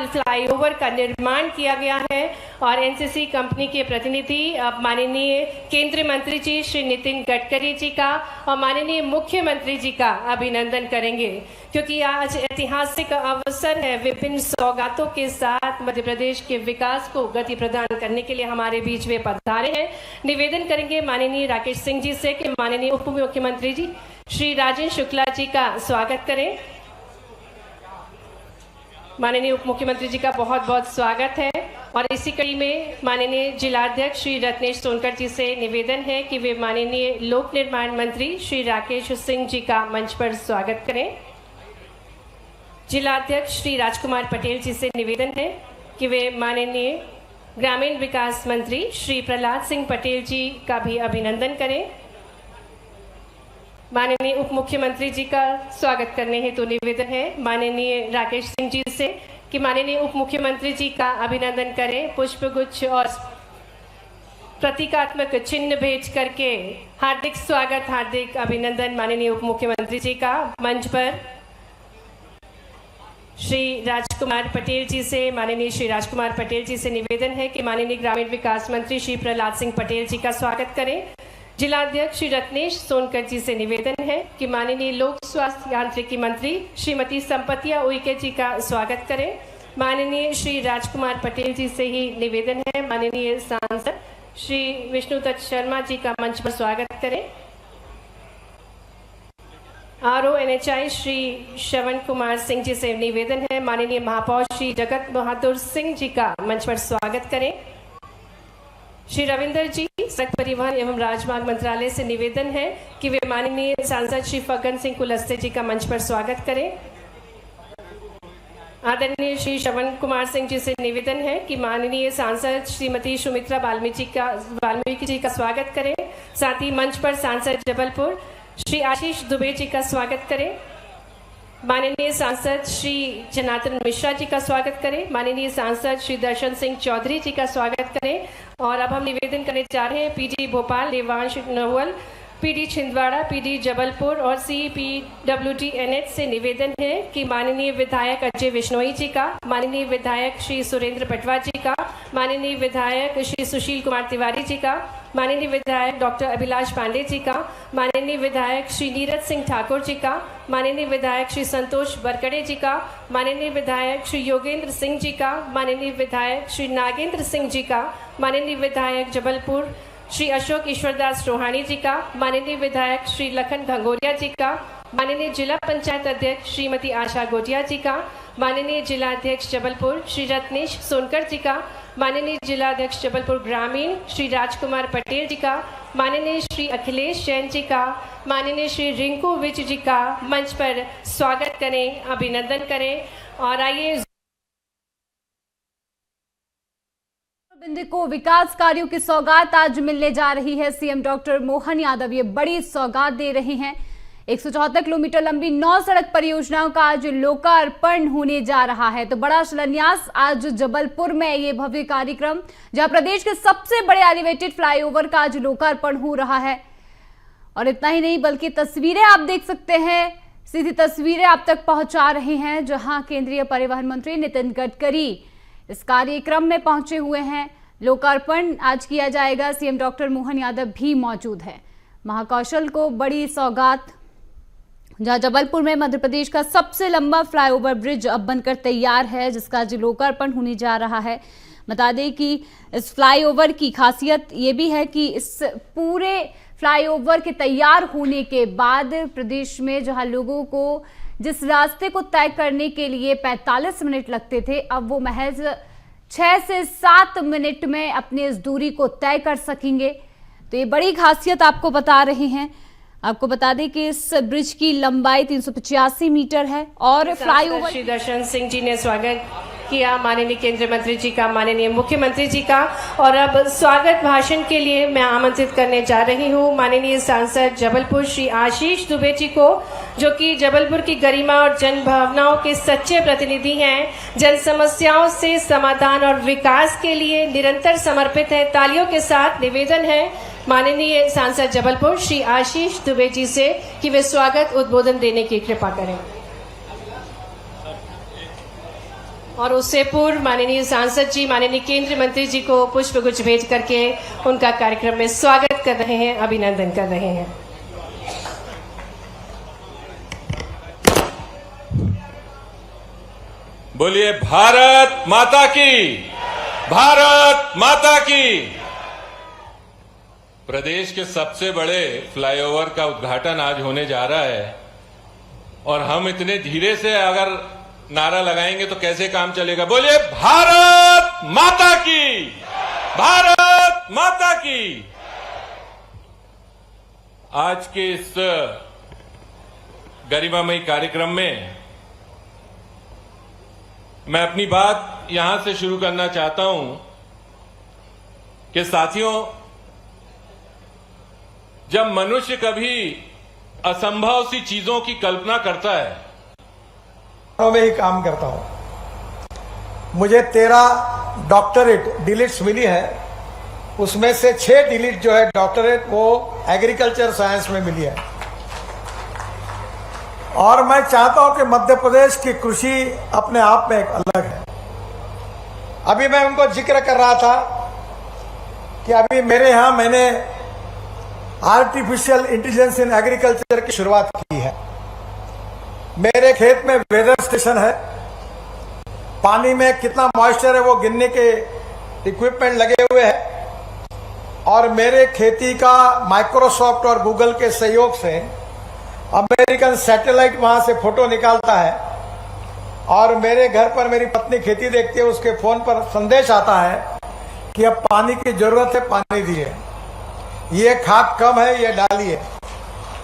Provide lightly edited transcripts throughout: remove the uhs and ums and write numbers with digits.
विशाल flyover का निर्माण किया गया है और एनसीसी कंपनी के प्रतिनिधि माननीय केंद्रीय मंत्री जी श्री नितिन गडकरी जी का और माननीय मुख्यमंत्री जी का अभिनंदन करेंगे, क्योंकि आज ऐतिहासिक अवसर है। विभिन्न सौगातों के साथ मध्य प्रदेश के विकास को गति प्रदान करने के लिए हमारे बीच में पधारे हैं। निवेदन करेंगे माननीय राकेश सिंह जी से कि माननीय उप मुख्यमंत्री जी श्री राजेंद्र शुक्ला जी का स्वागत करें। माननीय उप मुख्यमंत्री जी का बहुत बहुत स्वागत है। और इसी कड़ी में माननीय जिलाध्यक्ष श्री रत्नेश सोनकर जी से निवेदन है कि वे माननीय लोक निर्माण मंत्री श्री राकेश सिंह जी का मंच पर स्वागत करें। जिलाध्यक्ष श्री राजकुमार पटेल जी से निवेदन है कि वे माननीय ग्रामीण विकास मंत्री श्री प्रहलाद सिंह पटेल जी का भी अभिनंदन करें। माननीय उप मुख्यमंत्री जी का स्वागत करने हेतु निवेदन है माननीय राकेश सिंह जी से कि माननीय उप मुख्यमंत्री जी का अभिनंदन करें। पुष्पगुच्छ और प्रतीकात्मक चिन्ह भेज करके हार्दिक स्वागत, हार्दिक अभिनंदन माननीय उप मुख्यमंत्री जी का। मंच पर श्री राजकुमार पटेल जी से, माननीय श्री राजकुमार पटेल जी से निवेदन है कि माननीय ग्रामीण विकास मंत्री श्री प्रहलाद सिंह पटेल जी का स्वागत करें। जिलाध्यक्ष श्री रत्नेश सोनकर जी से निवेदन है कि माननीय लोक स्वास्थ्य यांत्रिकी मंत्री श्रीमती संपतिया उइके जी का स्वागत करें। माननीय श्री राजकुमार पटेल जी से ही निवेदन है माननीय सांसद श्री विष्णुदत्त शर्मा जी का मंच पर स्वागत करें। RONHI श्री श्रवण कुमार सिंह जी से निवेदन है माननीय महापौर श्री जगत बहादुर सिंह जी का मंच पर स्वागत करें। श्री रविंदर जी सड़क परिवहन एवं राजमार्ग मंत्रालय से निवेदन है कि वे माननीय सांसद श्री फग्गन सिंह कुलस्ते जी का मंच पर स्वागत करें। आदरणीय श्री श्रवण कुमार सिंह जी से निवेदन है कि माननीय सांसद श्रीमती सुमित्रा वाल्मीकि जी का स्वागत करें। साथ ही मंच पर सांसद जबलपुर श्री आशीष दुबे जी का स्वागत करें। माननीय सांसद श्री जनार्दन मिश्रा जी का स्वागत करें। माननीय सांसद श्री दर्शन सिंह चौधरी जी का स्वागत करें। और अब हम निवेदन करने जा रहे हैं PD Bhopal Devansh Naval, PD Chhindwara, PD Jabalpur और CPWD NH से निवेदन है कि माननीय विधायक अजय विश्नोई जी का, माननीय विधायक श्री सुरेंद्र पटवा जी का, माननीय विधायक श्री सुशील कुमार तिवारी जी का, माननीय विधायक डॉक्टर अभिलाष पांडे जी का, माननीय विधायक श्री नीरज सिंह ठाकुर जी का, माननीय विधायक श्री संतोष बरकड़े जी का, माननीय विधायक श्री योगेंद्र सिंह जी का, माननीय विधायक श्री नागेंद्र सिंह जी का, माननीय विधायक जबलपुर श्री अशोक ईश्वरदास रोहानी जी का, माननीय विधायक श्री लखन घंगोरिया जी का, माननीय जिला पंचायत अध्यक्ष श्रीमती आशा गोटिया जी का, माननीय जिलाध्यक्ष जबलपुर श्री रत्नेश सोनकर जी का, माननीय जिलाध्यक्ष जबलपुर ग्रामीण श्री राजकुमार पटेल जी का, माननीय श्री अखिलेश जैन जी का, माननीय श्री रिंकू विज जी का मंच पर स्वागत करें, अभिनंदन करें। और आइए बिंदु को विकास कार्यों की सौगात आज मिलने जा रही है। सीएम डॉक्टर मोहन यादव ये बड़ी सौगात दे रहे हैं। 174 किलोमीटर लंबी 9 सड़क परियोजनाओं का आज लोकार्पण होने जा रहा है। तो बड़ा शिलान्यास आज जबलपुर में ये भव्य कार्यक्रम, जहां प्रदेश के सबसे बड़े एलिवेटेड फ्लाईओवर का आज लोकार्पण हो रहा है। और इतना ही नहीं बल्कि तस्वीरें आप देख सकते हैं, सीधी तस्वीरें आप तक पहुंचा रहे हैं, जहां केंद्रीय परिवहन मंत्री नितिन गडकरी इस कार्यक्रम में पहुंचे हुए हैं। लोकार्पण आज किया जाएगा। सीएम डॉक्टर मोहन यादव भी मौजूद है। महाकौशल को बड़ी सौगात, जहां जबलपुर में मध्य प्रदेश का सबसे लंबा फ्लाईओवर ब्रिज अब बनकर तैयार है, जिसका आज लोकार्पण होने जा रहा है। बता दें कि इस फ्लाईओवर की खासियत ये भी है कि इस पूरे फ्लाईओवर के तैयार होने के बाद प्रदेश में जहां लोगों को जिस रास्ते को तय करने के लिए 45 मिनट लगते थे, अब वो महज 6 से 7 मिनट में अपनी इस दूरी को तय कर सकेंगे। तो ये बड़ी खासियत आपको बता रहे हैं। आपको बता दें कि इस ब्रिज की लंबाई 385 मीटर है और फ्लाईओवर। श्री दर्शन सिंह जी ने स्वागत किया माननीय केंद्रीय मंत्री जी का, माननीय मुख्यमंत्री जी का। और अब स्वागत भाषण के लिए मैं आमंत्रित करने जा रही हूँ माननीय सांसद जबलपुर श्री आशीष दुबे जी को, जो कि जबलपुर की गरिमा और जन भावनाओं के सच्चे प्रतिनिधि हैं, जन समस्याओं से समाधान और विकास के लिए निरंतर समर्पित है। तालियों के साथ निवेदन है माननीय सांसद जबलपुर श्री आशीष दुबे जी से कि वे स्वागत उद्बोधन देने की कृपा करें। और उससे पूर्व माननीय सांसद जी, माननीय केंद्रीय मंत्री जी को पुष्प गुच्छ भेज करके उनका कार्यक्रम में स्वागत कर रहे हैं, अभिनंदन कर रहे हैं। बोलिए भारत माता की, भारत माता की। प्रदेश के सबसे बड़े फ्लाईओवर का उद्घाटन आज होने जा रहा है और हम इतने धीरे से अगर नारा लगाएंगे तो कैसे काम चलेगा। बोलिए भारत माता की, भारत माता की। आज के इस गरिमामयी कार्यक्रम में मैं अपनी बात यहां से शुरू करना चाहता हूं कि साथियों, जब मनुष्य कभी असंभव सी चीजों की कल्पना करता है, में ही काम करता हूं। मुझे 13 डॉक्टरेट डिलीट्स मिली है, उसमें से 6 डिलीट जो है डॉक्टरेट वो एग्रीकल्चर साइंस में मिली है। और मैं चाहता हूं कि मध्य प्रदेश की कृषि अपने आप में एक अलग है। अभी मैं उनको जिक्र कर रहा था कि अभी मेरे यहां मैंने आर्टिफिशियल इंटेलिजेंस इन एग्रीकल्चर की शुरुआत की है। मेरे खेत में वेदर स्टेशन है, पानी में कितना मॉइस्चर है वो गिनने के इक्विपमेंट लगे हुए हैं और मेरे खेती का माइक्रोसॉफ्ट और गूगल के सहयोग से अमेरिकन सैटेलाइट वहां से फोटो निकालता है और मेरे घर पर मेरी पत्नी खेती देखती है, उसके फोन पर संदेश आता है कि अब पानी की जरूरत है, पानी दिए, ये खाद कम है, ये डालिए।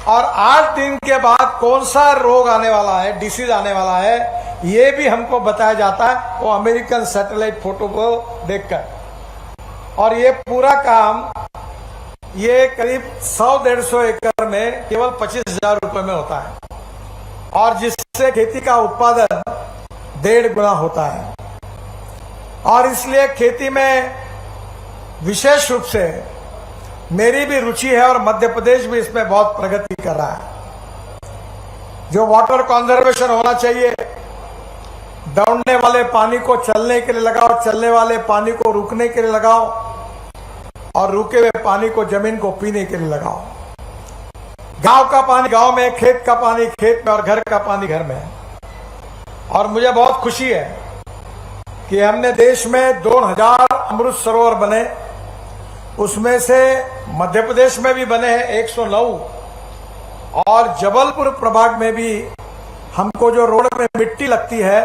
और 8 दिन के बाद कौन सा रोग आने वाला है, डिसीज आने वाला है, ये भी हमको बताया जाता है वो अमेरिकन सैटेलाइट फोटो को देखकर। और ये पूरा काम ये करीब 100-150 एकड़ में केवल 25,000 रुपए में होता है और जिससे खेती का उत्पादन 1.5 गुना होता है। और इसलिए खेती में विशेष रूप से मेरी भी रुचि है और मध्य प्रदेश भी इसमें बहुत प्रगति कर रहा है। जो वाटर कंजर्वेशन होना चाहिए, दौड़ने वाले पानी को चलने के लिए लगाओ, चलने वाले पानी को रुकने के लिए लगाओ और रुके हुए पानी को जमीन को पीने के लिए लगाओ। गांव का पानी गांव में, खेत का पानी खेत में और घर का पानी घर में। और मुझे बहुत खुशी है कि हमने देश में 2000 अमृत सरोवर बने, उसमें से मध्य प्रदेश में भी बने हैं 109 और जबलपुर प्रभाग में भी हमको जो रोड में मिट्टी लगती है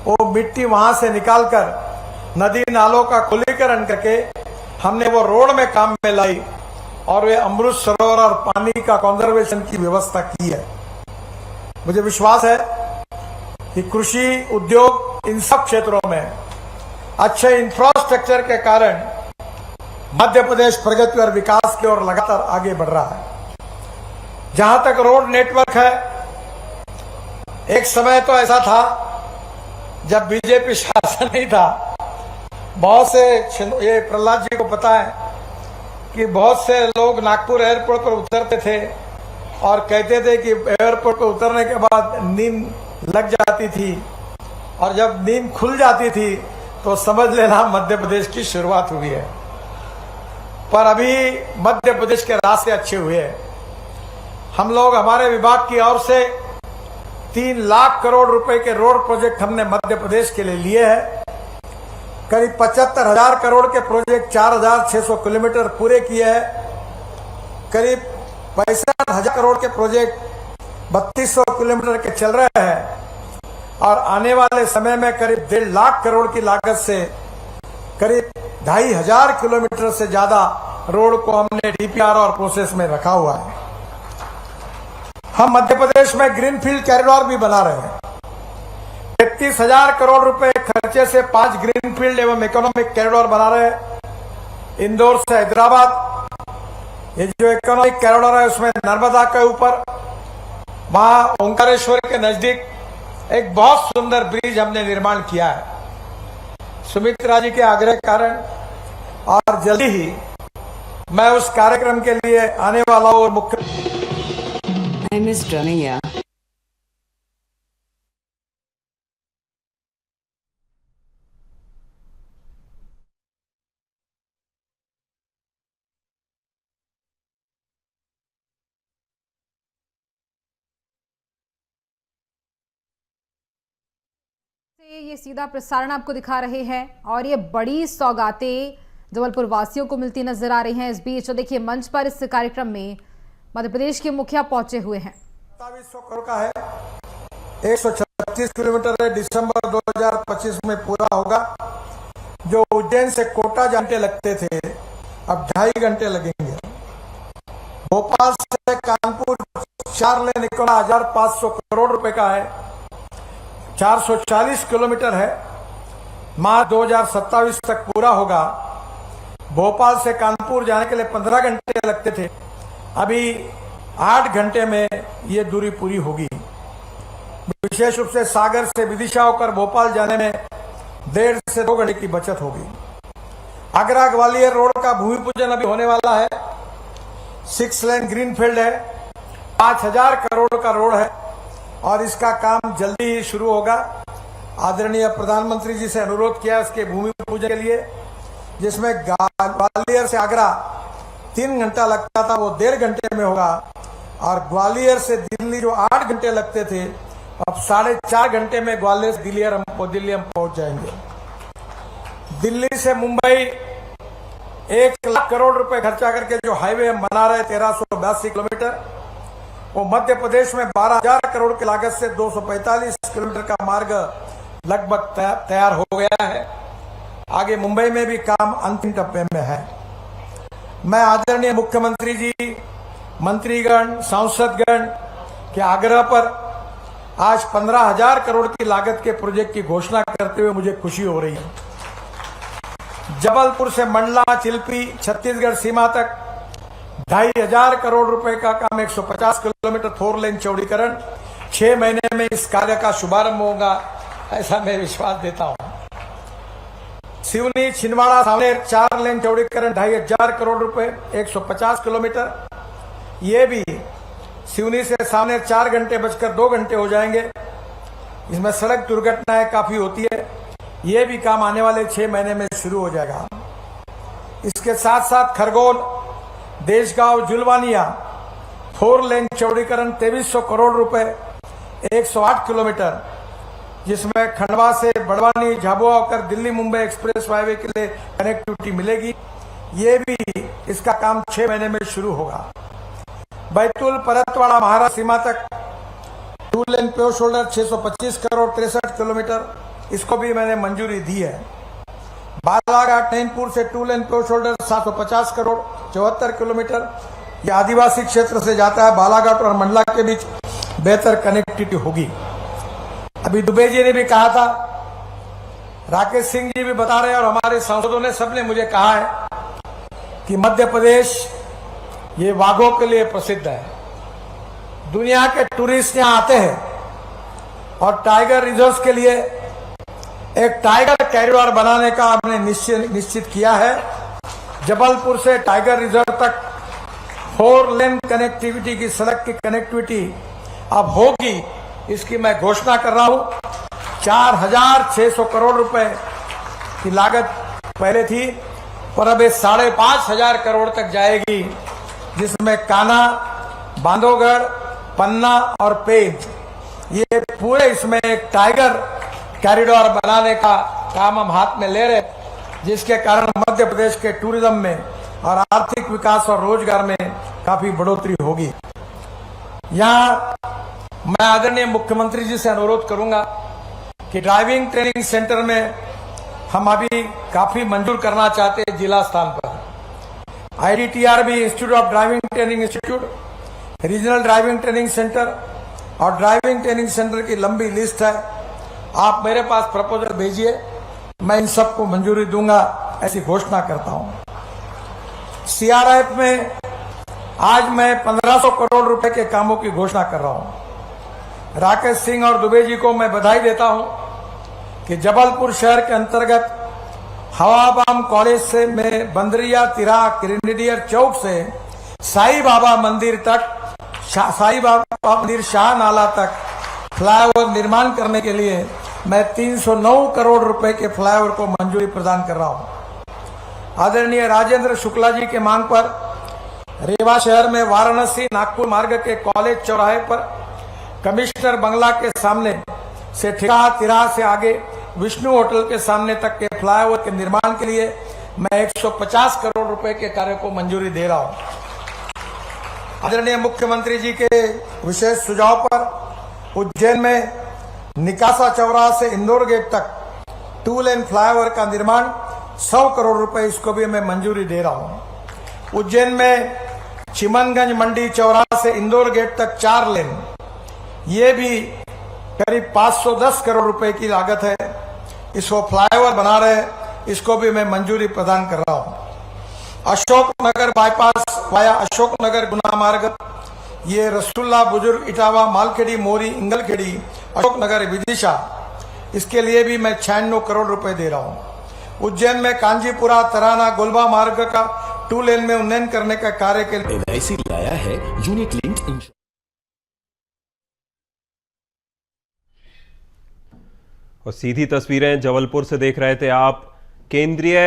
वो मिट्टी वहां से निकालकर नदी नालों का खुलीकरण करके हमने वो रोड में काम में लाई और वे अमृत सरोवर और पानी का कंजर्वेशन की व्यवस्था की है। मुझे विश्वास है कि कृषि उद्योग इन सब क्षेत्रों में अच्छे इंफ्रास्ट्रक्चर के कारण मध्य प्रदेश प्रगति और विकास की ओर लगातार आगे बढ़ रहा है। जहां तक रोड नेटवर्क है, एक समय तो ऐसा था जब बीजेपी शासन नहीं था, बहुत से, ये प्रहलाद जी को पता है कि बहुत से लोग नागपुर एयरपोर्ट पर उतरते थे और कहते थे कि एयरपोर्ट पर उतरने के बाद नींद लग जाती थी और जब नींद खुल जाती थी तो समझ लेना मध्य प्रदेश की शुरुआत हुई है। पर अभी मध्य प्रदेश के रास्ते अच्छे हुए हैं। हम लोग हमारे विभाग की ओर से 3 लाख करोड़ रुपए के रोड प्रोजेक्ट हमने मध्य प्रदेश के लिए लिए हैं। करीब 75,000 करोड़ के प्रोजेक्ट 4,600 किलोमीटर पूरे किए हैं। करीब 65,000 करोड़ के प्रोजेक्ट 3200 किलोमीटर के चल रहे हैं और आने वाले समय में करीब 1.5 लाख करोड़ की लागत से करीब 2,500 किलोमीटर से ज्यादा रोड को हमने डीपीआर और प्रोसेस में रखा हुआ है। हम मध्य प्रदेश में ग्रीनफील्ड कॉरिडोर भी बना रहे हैं। 33,000 करोड़ रुपए खर्चे से 5 ग्रीनफील्ड एवं इकोनॉमिक कॉरिडोर बना रहे हैं। इंदौर से हैदराबाद, ये जो इकोनॉमिक कॉरिडोर है उसमें नर्मदा के ऊपर, वहां ओंकारेश्वर के नजदीक एक बहुत सुंदर ब्रिज हमने निर्माण किया है सुमित्रा जी के आग्रह के कारण। और जल्दी ही मैं उस कार्यक्रम के लिए आने वाला हूं और मुख्य Miss Dranaya. ये सीधा प्रसारण आपको दिखा रहे हैं और ये बड़ी सौगातें जबलपुर वासियों को मिलती नजर आ रही हैं। इस बीच देखिए मंच पर इस कार्यक्रम में मध्य प्रदेश के मुखिया पहुंचे हुए हैं। 2700 करोड़ का है, 136 किलोमीटर है, दिसंबर 2025 में पूरा होगा। जो उज्जैन से कोटा घंटे लगते थे अब 2.5 घंटे लगेंगे। भोपाल से कानपुर 4 लेन 51,500 करोड़ रुपए का है, 440 किलोमीटर है, मार्च 2027 तक पूरा होगा। भोपाल से कानपुर जाने के लिए 15 घंटे लगते थे, अभी 8 घंटे में ये दूरी पूरी होगी। विशेष रूप से सागर से विदिशा होकर भोपाल जाने में 1.5 से 2 घंटे की बचत होगी। आगरा ग्वालियर रोड का भूमि पूजन अभी होने वाला है। 6 लेन ग्रीनफील्ड है, 5000 करोड़ का रोड है और इसका काम जल्दी ही शुरू होगा। आदरणीय प्रधानमंत्री जी से अनुरोध किया इसके भूमि पूजन के लिए, जिसमें ग्वालियर से आगरा 3 घंटा लगता था वो 1.5 घंटे में होगा और ग्वालियर से दिल्ली जो 8 घंटे लगते थे अब 4.5 घंटे में ग्वालियर से दिल्ली हम पहुंच जाएंगे। दिल्ली से मुंबई 1 लाख करोड़ रुपए खर्चा करके जो हाईवे हम बना रहे 1382 किलोमीटर, वो मध्य प्रदेश में 12,000 करोड़ की लागत से 245 किलोमीटर का मार्ग लगभग तैयार हो गया है। आगे मुंबई में भी काम अंतिम टप्पे में है। मैं आदरणीय मुख्यमंत्री जी, मंत्रीगण, सांसदगण के आग्रह पर आज 15,000 करोड़ की लागत के प्रोजेक्ट की घोषणा करते हुए मुझे खुशी हो रही है। जबलपुर से मंडला, चिल्पी, छत्तीसगढ़ सीमा तक 2,500 करोड़ रुपए का काम, 150 किलोमीटर 4 लेन चौड़ीकरण, 6 महीने में इस कार्य का शुभारंभ होगा, ऐसा मैं विश्वास देता हूं। सिवनी छिंदवाड़ा सावनेर 4 लेन चौड़ीकरण 2,500 करोड़ रुपए, 150 किलोमीटर, ये भी सिवनी से सावनेर 4 घंटे बचकर 2 घंटे हो जाएंगे। इसमें सड़क दुर्घटनाएं काफी होती है, ये भी काम आने वाले 6 महीने में शुरू हो जाएगा। इसके साथ साथ खरगोन देशगांव जुलवानिया 4 लेन चौड़ीकरण 2300 करोड़ रुपए, 108 किलोमीटर, जिसमें खंडवा से बड़वानी झाबुआ होकर दिल्ली मुंबई एक्सप्रेस हाईवे के लिए कनेक्टिविटी मिलेगी। ये भी इसका काम 6 महीने में शुरू होगा। बैतूल परतवाड़ा महाराष्ट्र सीमा तक 2 लेन प्योर शोल्डर 625 करोड़ 63 किलोमीटर, इसको भी मैंने मंजूरी दी है। बालाघाट नैनपुर से 2 लेन प्योर शोल्डर 750 करोड़ 74 किलोमीटर, ये आदिवासी क्षेत्र से जाता है। बालाघाट और मंडला के बीच बेहतर कनेक्टिविटी होगी। अभी दुबे जी ने भी कहा था, राकेश सिंह जी भी बता रहे हैं और हमारे सांसदों ने सबने मुझे कहा है कि मध्य प्रदेश ये बाघों के लिए प्रसिद्ध है। दुनिया के टूरिस्ट यहां आते हैं और टाइगर रिजर्व के लिए एक टाइगर कॉरिडोर बनाने का हमने निश्चित किया है। जबलपुर से टाइगर रिजर्व तक 4 लेन कनेक्टिविटी की सड़क की कनेक्टिविटी अब होगी, इसकी मैं घोषणा कर रहा हूं। 4,600 करोड़ रुपए की लागत पहले थी पर अब 5,500 करोड़ तक जाएगी, जिसमें कान्हा, बांधवगढ़, पन्ना और पेंच, ये पूरे इसमें एक टाइगर कॉरिडोर बनाने का काम हम हाथ में ले रहे, जिसके कारण मध्य प्रदेश के टूरिज्म में और आर्थिक विकास और रोजगार में काफी बढ़ोतरी होगी। यहाँ मैं आदरणीय मुख्यमंत्री जी से अनुरोध करूंगा कि ड्राइविंग ट्रेनिंग सेंटर में हम अभी काफी मंजूर करना चाहते हैं जिला स्थान पर। IDTRB institute of driving training institute, regional driving training centre और ड्राइविंग ट्रेनिंग सेंटर की लंबी लिस्ट है। आप मेरे पास प्रपोजल भेजिए, मैं इन सबको मंजूरी दूंगा, ऐसी घोषणा करता हूं। CRF में आज मैं 1500 करोड़ रुपए के कामों की घोषणा कर रहा हूं। राकेश सिंह और दुबे जी को मैं बधाई देता हूं कि जबलपुर शहर के अंतर्गत हवाबाम कॉलेज से में बंदरिया तिरा ग्रेनेडियर चौक से साई बाबा मंदिर तक, साई बाबा मंदिर शाह नाला तक फ्लाईओवर निर्माण करने के लिए मैं 309 करोड़ रुपए के फ्लाईओवर को मंजूरी प्रदान कर रहा हूं। आदरणीय राजेंद्र शुक्ला जी के मांग पर रेवा शहर में वाराणसी नागपुर मार्ग के कॉलेज चौराहे पर कमिश्नर बंगला के सामने से ठेका तिराहा से आगे विष्णु होटल के सामने तक के फ्लाईओवर के निर्माण के लिए मैं 150 करोड़ रुपए के कार्य को मंजूरी दे रहा हूं। आदरणीय मुख्यमंत्री जी के विशेष सुझाव पर उज्जैन में निकासा चौराहा से इंदौर गेट तक 2 लेन फ्लाईओवर का निर्माण 100 करोड़ रुपए, इसको भी मैं मंजूरी दे रहा हूं। उज्जैन में चिमनगंज मंडी चौराहा से इंदौर गेट तक 4 लेन, ये भी करीब 510 करोड़ रुपए की लागत है। इसको फ्लाईओवर बना रहे, इसको भी मैं मंजूरी प्रदान कर रहा हूं। अशोकनगर बाईपास वाया अशोकनगर गुना मार्ग, ये रसुल्ला बुजुर्ग इटावा मालखेड़ी मोरी इंगलखेड़ी अशोकनगर विदिशा, इसके लिए भी मैं 96 करोड़ रुपए दे रहा हूं। उज्जैन में कांजीपुरा तराना गोलबा मार्ग का 2 लेन में उन्नयन करने का कार्य के लिए LIC लाया है यूनिट लिंक्ड इंश्योरेंस। और सीधी तस्वीरें जबलपुर से देख रहे थे आप। केंद्रीय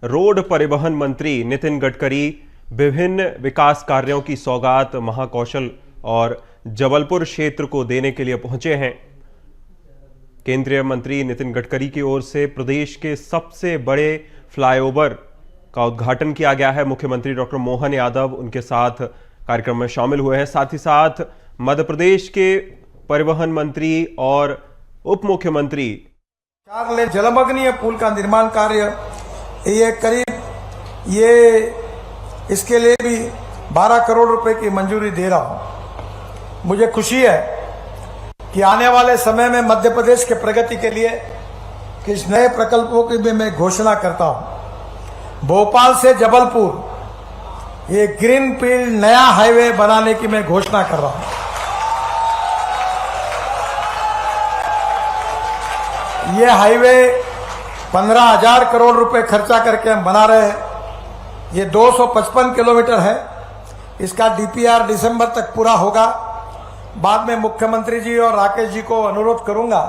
रोड परिवहन मंत्री नितिन गडकरी विभिन्न विकास कार्यों की सौगात महाकौशल और जबलपुर क्षेत्र को देने के लिए पहुंचे हैं। केंद्रीय मंत्री नितिन गडकरी की ओर से प्रदेश के सबसे बड़े फ्लाईओवर का उद्घाटन किया गया है। मुख्यमंत्री डॉक्टर मोहन यादव उनके साथ कार्यक्रम में शामिल हुए हैं। साथ ही साथ मध्य प्रदेश के परिवहन मंत्री और उप मुख्यमंत्री 4 लेन जलमग्नीय पुल का निर्माण कार्य, ये करीब इसके लिए भी 12 करोड़ रुपए की मंजूरी दे रहा हूं। मुझे खुशी है कि आने वाले समय में मध्य प्रदेश के प्रगति के लिए किस नए प्रकल्पों की भी मैं घोषणा करता हूं। भोपाल से जबलपुर ये ग्रीन फील्ड नया हाईवे बनाने की मैं घोषणा कर रहा हूं। ये हाईवे 15,000 करोड़ रुपए खर्चा करके हम बना रहे हैं। ये 255 किलोमीटर है। इसका डीपीआर दिसंबर तक पूरा होगा। बाद में मुख्यमंत्री जी और राकेश जी को अनुरोध करूंगा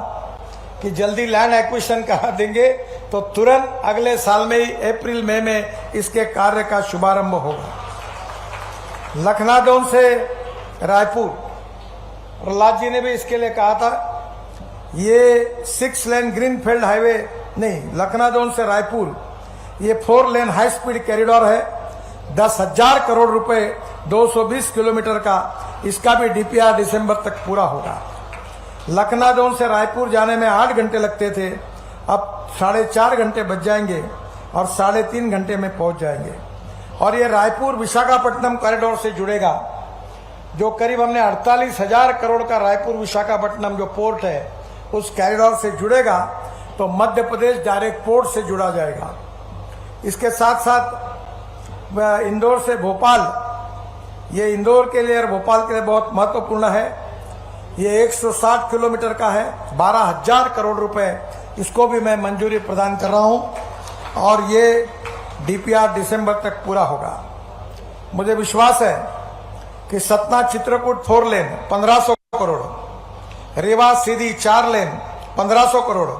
कि जल्दी लैंड एक्विजिशन करा देंगे तो तुरंत अगले साल में ही अप्रैल मई में इसके कार्य का शुभारंभ होगा। लखनादौन से रायपुर, प्रहलाद जी ने भी इसके लिए कहा था, ये 6 लेन ग्रीनफील्ड हाईवे नहीं, लखनादौन से रायपुर ये 4 लेन हाई स्पीड कॉरिडोर है। 10,000 करोड़ रुपए 220 किलोमीटर का, इसका भी डीपीआर दिसंबर तक पूरा होगा। लखनादौन से रायपुर जाने में 8 घंटे लगते थे, अब 4.5 घंटे बच जाएंगे और 3.5 घंटे में पहुंच जाएंगे। और ये रायपुर विशाखापट्टनम कॉरिडोर से जुड़ेगा, जो करीब हमने 48,000 करोड़ का रायपुर विशाखापट्टनम जो पोर्ट है उस कॉरिडोर से जुड़ेगा, तो मध्य प्रदेश डायरेक्ट पोर्ट से जुड़ा जाएगा। इसके साथ साथ इंदौर से भोपाल, ये इंदौर के लिए और भोपाल के लिए बहुत महत्वपूर्ण है। ये 160 किलोमीटर का है, 12,000 करोड़ रुपए, इसको भी मैं मंजूरी प्रदान कर रहा हूं और ये डीपीआर दिसंबर तक पूरा होगा। मुझे विश्वास है कि सतना चित्रकूट 4 लेन 1500 करोड़, रीवा सीधी 4 लेन 1500 करोड़,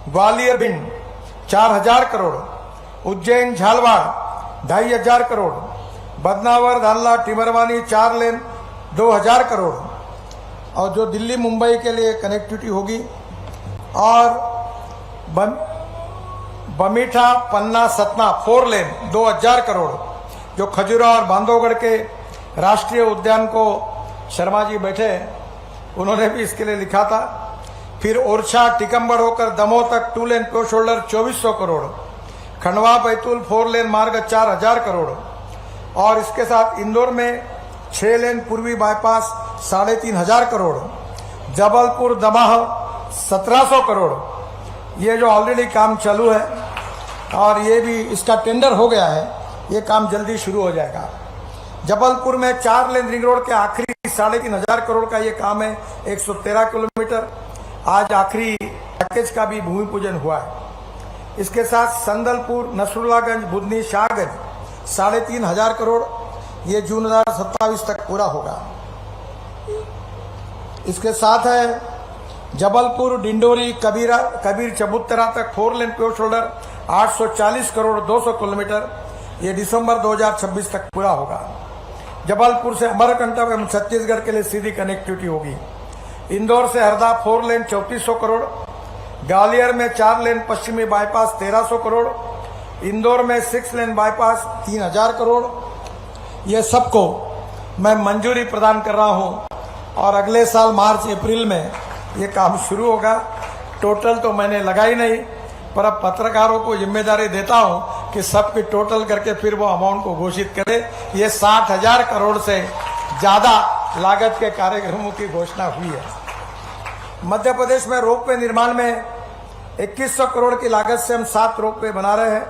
ग्वालियर भिंड 4,000 करोड़, उज्जैन झालवाड़ 2,500 करोड़, बदनावर धानला टिमरवानी 4 लेन 2,000 करोड़, और जो दिल्ली मुंबई के लिए कनेक्टिविटी होगी, और बमीठा पन्ना सतना 4 लेन 2,000 करोड़, जो खजुरा और बांधवगढ़ के राष्ट्रीय उद्यान को शर्मा जी बैठे, उन्होंने भी इसके लिए लिखा था। फिर ओरछा टिकम्बड़ होकर दमोह तक 2 लेन प्यो शोल्डर 2400 करोड़, खंडवा बैतूल 4 लेन मार्ग 4,000 करोड़, और इसके साथ इंदौर में 6 लेन पूर्वी बाईपास 3,500 करोड़, जबलपुर दमाह 1,700 करोड़, ये जो ऑलरेडी काम चालू है और ये भी इसका टेंडर हो गया है, ये काम जल्दी शुरू हो जाएगा। जबलपुर में 4 लेन रिंग रोड के आखिरी 3,500 करोड़ का ये काम है, 113 किलोमीटर। आज आखिरी पैकेज का भी भूमि पूजन हुआ है। इसके साथ संदलपुर नसरुल्लागंज बुधनी शाहगंज 3,500 करोड़, ये जून 2027 तक पूरा होगा। इसके साथ है जबलपुर डिंडोरी कबीर चबूतरा तक 4 लेन प्योर शोल्डर 840 करोड़ 200 किलोमीटर, ये दिसंबर 2026 तक पूरा होगा। जबलपुर से अमरकंटक एवं छत्तीसगढ़ के लिए सीधी कनेक्टिविटी होगी। इंदौर से हरदा 4 लेन 3400 करोड़, ग्वालियर में 4 लेन पश्चिमी बाईपास 1300 करोड़, इंदौर में 6 लेन बाईपास 3000 करोड़। ये सबको मैं मंजूरी प्रदान कर रहा हूं और अगले साल मार्च अप्रैल में ये काम शुरू होगा। टोटल तो मैंने लगाई नहीं, पर अब पत्रकारों को जिम्मेदारी देता हूं कि सबकी टोटल करके फिर वो अमाउंट को घोषित करे। ये 60,000 करोड़ से ज्यादा लागत के कार्यक्रमों की घोषणा हुई है। मध्य प्रदेश में रोपवे निर्माण में 2100 करोड़ की लागत से हम 7 रोपवे बना रहे हैं।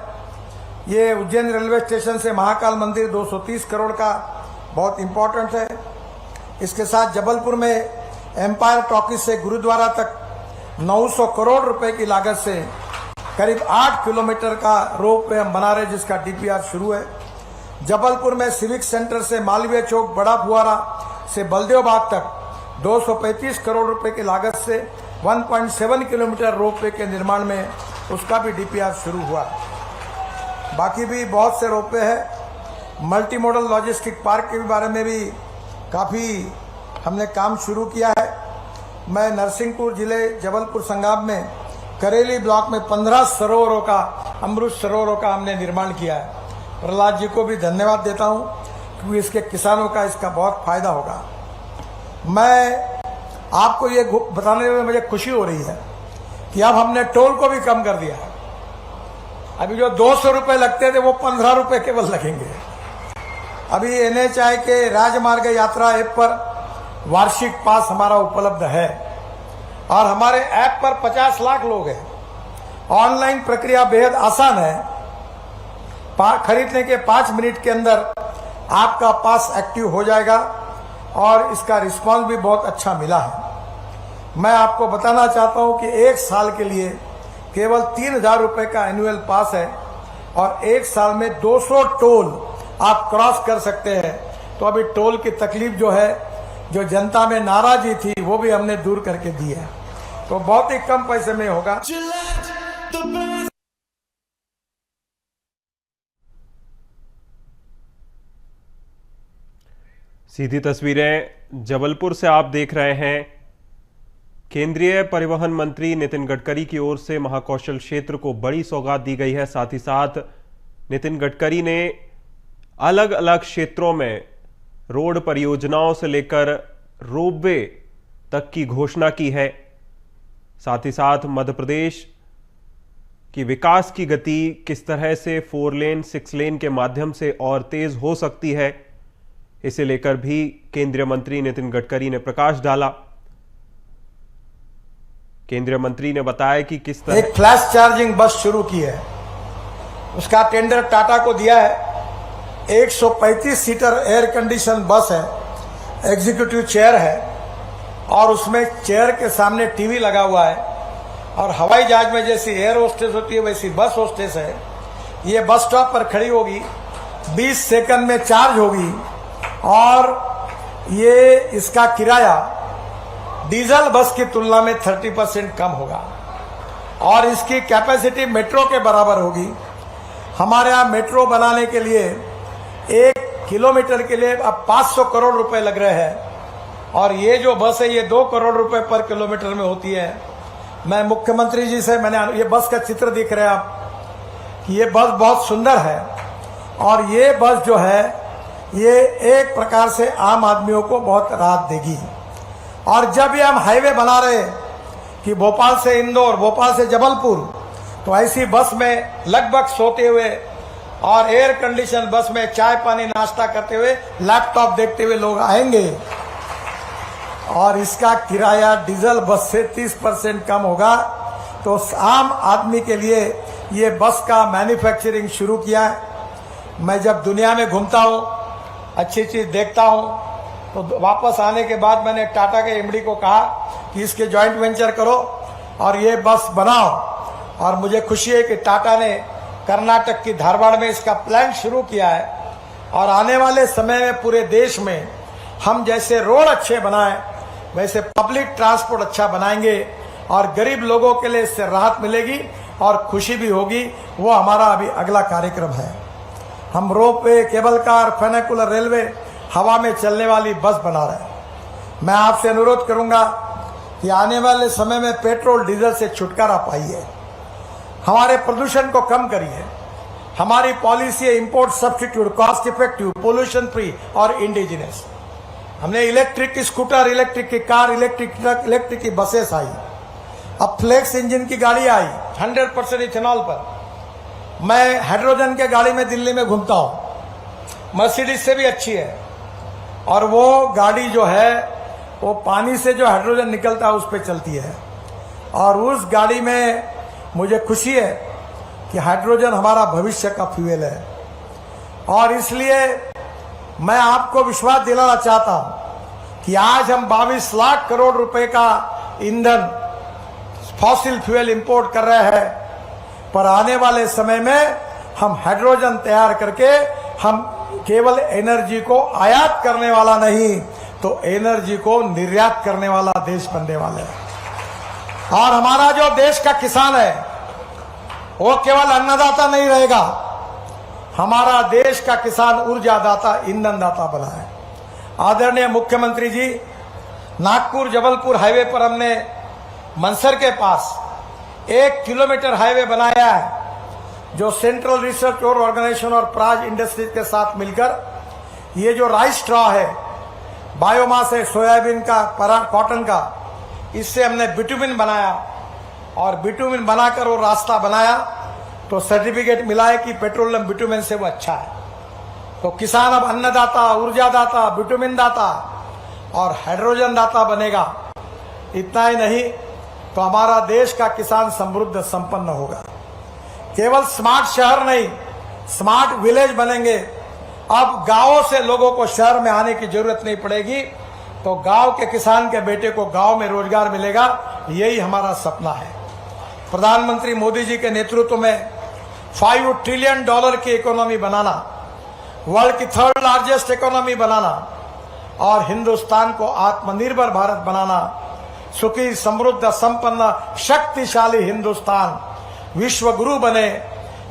ये उज्जैन रेलवे स्टेशन से महाकाल मंदिर 230 करोड़ का बहुत इंपॉर्टेंट है। इसके साथ जबलपुर में एम्पायर टॉकीज से गुरुद्वारा तक 900 करोड़ रुपए की लागत से करीब 8 किलोमीटर का रोपवे हम बना रहे हैं, जिसका डीपीआर शुरू है। जबलपुर में सिविक सेंटर से मालवीय चौक बड़ा फुहारा से बलदेव बाग तक 235 करोड़ रुपए की लागत से 1.7 किलोमीटर रोपवे के निर्माण में उसका भी डीपीआर शुरू हुआ। बाकी भी बहुत से रोपवे हैं। मल्टी मॉडल लॉजिस्टिक पार्क के बारे में भी काफ़ी हमने काम शुरू किया है। मैं नरसिंहपुर जिले जबलपुर संगाब में करेली ब्लॉक में 15 सरोवरों का, अमृत सरोवरों का हमने निर्माण किया है। प्रहलाद जी को भी धन्यवाद देता हूं क्योंकि इसके किसानों का इसका बहुत फायदा होगा। मैं आपको ये बताने में मुझे खुशी हो रही है कि अब हमने टोल को भी कम कर दिया है। अभी जो 200 रुपये लगते थे वो 15 रुपये केवल लगेंगे। अभी NHAI के राजमार्ग यात्रा ऐप पर वार्षिक पास हमारा उपलब्ध है और हमारे ऐप पर 50 लाख लोग हैं। ऑनलाइन प्रक्रिया बेहद आसान है। खरीदने के 5 मिनट के अंदर आपका पास एक्टिव हो जाएगा और इसका रिस्पांस भी बहुत अच्छा मिला है। मैं आपको बताना चाहता हूं कि 1 साल के लिए केवल 3000 रुपए का एनुअल पास है और 1 साल में 200 टोल आप क्रॉस कर सकते हैं। तो अभी टोल की तकलीफ जो है, जो जनता में नाराजगी थी, वो भी हमने दूर करके दी है। तो बहुत ही कम पैसे में होगा। सीधी तस्वीरें जबलपुर से आप देख रहे हैं। केंद्रीय परिवहन मंत्री नितिन गडकरी की ओर से महाकौशल क्षेत्र को बड़ी सौगात दी गई है। साथ ही साथ नितिन गडकरी ने अलग अलग क्षेत्रों में रोड परियोजनाओं से लेकर रोपवे तक की घोषणा की है। साथ ही साथ मध्य प्रदेश की विकास की गति किस तरह से 4 लेन 6 लेन के माध्यम से और तेज हो सकती है, इसे लेकर भी केंद्रीय मंत्री नितिन गडकरी ने प्रकाश डाला। केंद्रीय मंत्री ने बताया कि किस तरह एक फ्लैश चार्जिंग बस शुरू की है, उसका टेंडर टाटा को दिया है। 135 सीटर एयर कंडीशन बस है, एग्जीक्यूटिव चेयर है और उसमें चेयर के सामने टीवी लगा हुआ है और हवाई जहाज में जैसी एयर होस्टेस होती है वैसी बस होस्टेस है। ये बस स्टॉप पर खड़ी होगी, 20 सेकंड में चार्ज होगी और ये इसका किराया डीजल बस की तुलना में 30% कम होगा और इसकी कैपेसिटी मेट्रो के बराबर होगी। हमारे यहाँ मेट्रो बनाने के लिए 1 किलोमीटर के लिए अब 500 करोड़ रुपए लग रहे हैं और ये जो बस है ये 2 करोड़ रुपए पर किलोमीटर में होती है। मैं मुख्यमंत्री जी से ये बस का चित्र दिख रहे हैं आप कि ये बस बहुत सुंदर है और ये बस जो है ये एक प्रकार से आम आदमियों को बहुत राहत देगी। और जब ये हम हाईवे बना रहे कि भोपाल से इंदौर, भोपाल से जबलपुर, तो ऐसी बस में लगभग सोते हुए और एयर कंडीशन बस में चाय पानी नाश्ता करते हुए लैपटॉप देखते हुए लोग आएंगे और इसका किराया डीजल बस से 30% कम होगा। तो आम आदमी के लिए ये बस का मैन्युफैक्चरिंग शुरू किया है। मैं जब दुनिया में घूमता हूँ, अच्छी चीज देखता हूँ, तो वापस आने के बाद मैंने टाटा के एमडी को कहा कि इसके जॉइंट वेंचर करो और ये बस बनाओ। और मुझे खुशी है कि टाटा ने कर्नाटक की धारवाड़ में इसका प्लान शुरू किया है और आने वाले समय में पूरे देश में हम जैसे रोड अच्छे बनाएं वैसे पब्लिक ट्रांसपोर्ट अच्छा बनाएंगे और गरीब लोगों के लिए इससे राहत मिलेगी और खुशी भी होगी। वो हमारा अभी अगला कार्यक्रम है। हम रोपवे, केबल कार, फेनिकुलर रेलवे, हवा में चलने वाली बस बना रहे हैं। मैं आपसे अनुरोध करूंगा कि आने वाले समय में पेट्रोल डीजल से छुटकारा पाइए, हमारे प्रदूषण को कम करिए। हमारी पॉलिसी है import substitute, cost effective, pollution free और इंडिजिनस। हमने इलेक्ट्रिक की स्कूटर, इलेक्ट्रिक की कार, इलेक्ट्रिक ट्रक, इलेक्ट्रिक की बसेस आई, अब फ्लेक्स इंजन की गाड़ी आई 100% इथेनॉल पर। मैं हाइड्रोजन के गाड़ी में दिल्ली में घूमता हूं, मर्सिडीज से भी अच्छी है, और वो गाड़ी जो है वो पानी से जो हाइड्रोजन निकलता है उस पर चलती है। और उस गाड़ी में मुझे खुशी है कि हाइड्रोजन हमारा भविष्य का फ्यूल है। और इसलिए मैं आपको विश्वास दिलाना चाहता हूं कि आज हम 22 लाख करोड़ रुपए का ईंधन फॉसिल फ्यूल इंपोर्ट कर रहे हैं, पर आने वाले समय में हम हाइड्रोजन तैयार करके हम केवल एनर्जी को आयात करने वाला नहीं तो एनर्जी को निर्यात करने वाला देश बनने वाले हैं। और हमारा जो देश का किसान है वो केवल अन्नदाता नहीं रहेगा, हमारा देश का किसान ऊर्जादाता, ईंधनदाता बना है। आदरणीय मुख्यमंत्री जी, नागपुर जबलपुर हाईवे पर हमने मनसर के पास 1 किलोमीटर हाईवे बनाया है, जो सेंट्रल रिसर्च और ऑर्गेनाइजेशन और प्राज इंडस्ट्रीज के साथ मिलकर ये जो राइस स्ट्रॉ है, बायोमास है सोयाबीन का, कॉटन का, इससे हमने बिटुमिन बनाया और बिटुमिन बनाकर वो रास्ता बनाया तो सर्टिफिकेट मिला है कि पेट्रोलियम बिटुमिन से वो अच्छा है। तो किसान अब अन्नदाता, ऊर्जादाता, बिटुमिन दाता और हाइड्रोजन दाता बनेगा। इतना ही नहीं तो हमारा देश का किसान समृद्ध संपन्न होगा। केवल स्मार्ट शहर नहीं, स्मार्ट विलेज बनेंगे। अब गांवों से लोगों को शहर में आने की जरूरत नहीं पड़ेगी, तो गांव के किसान के बेटे को गांव में रोजगार मिलेगा। यही हमारा सपना है। प्रधानमंत्री मोदी जी के नेतृत्व में $5 ट्रिलियन की इकोनॉमी बनाना, वर्ल्ड की 3rd लार्जेस्ट इकोनॉमी बनाना और हिंदुस्तान को आत्मनिर्भर भारत बनाना, सुखी समृद्ध संपन्न शक्तिशाली हिंदुस्तान विश्व गुरु बने,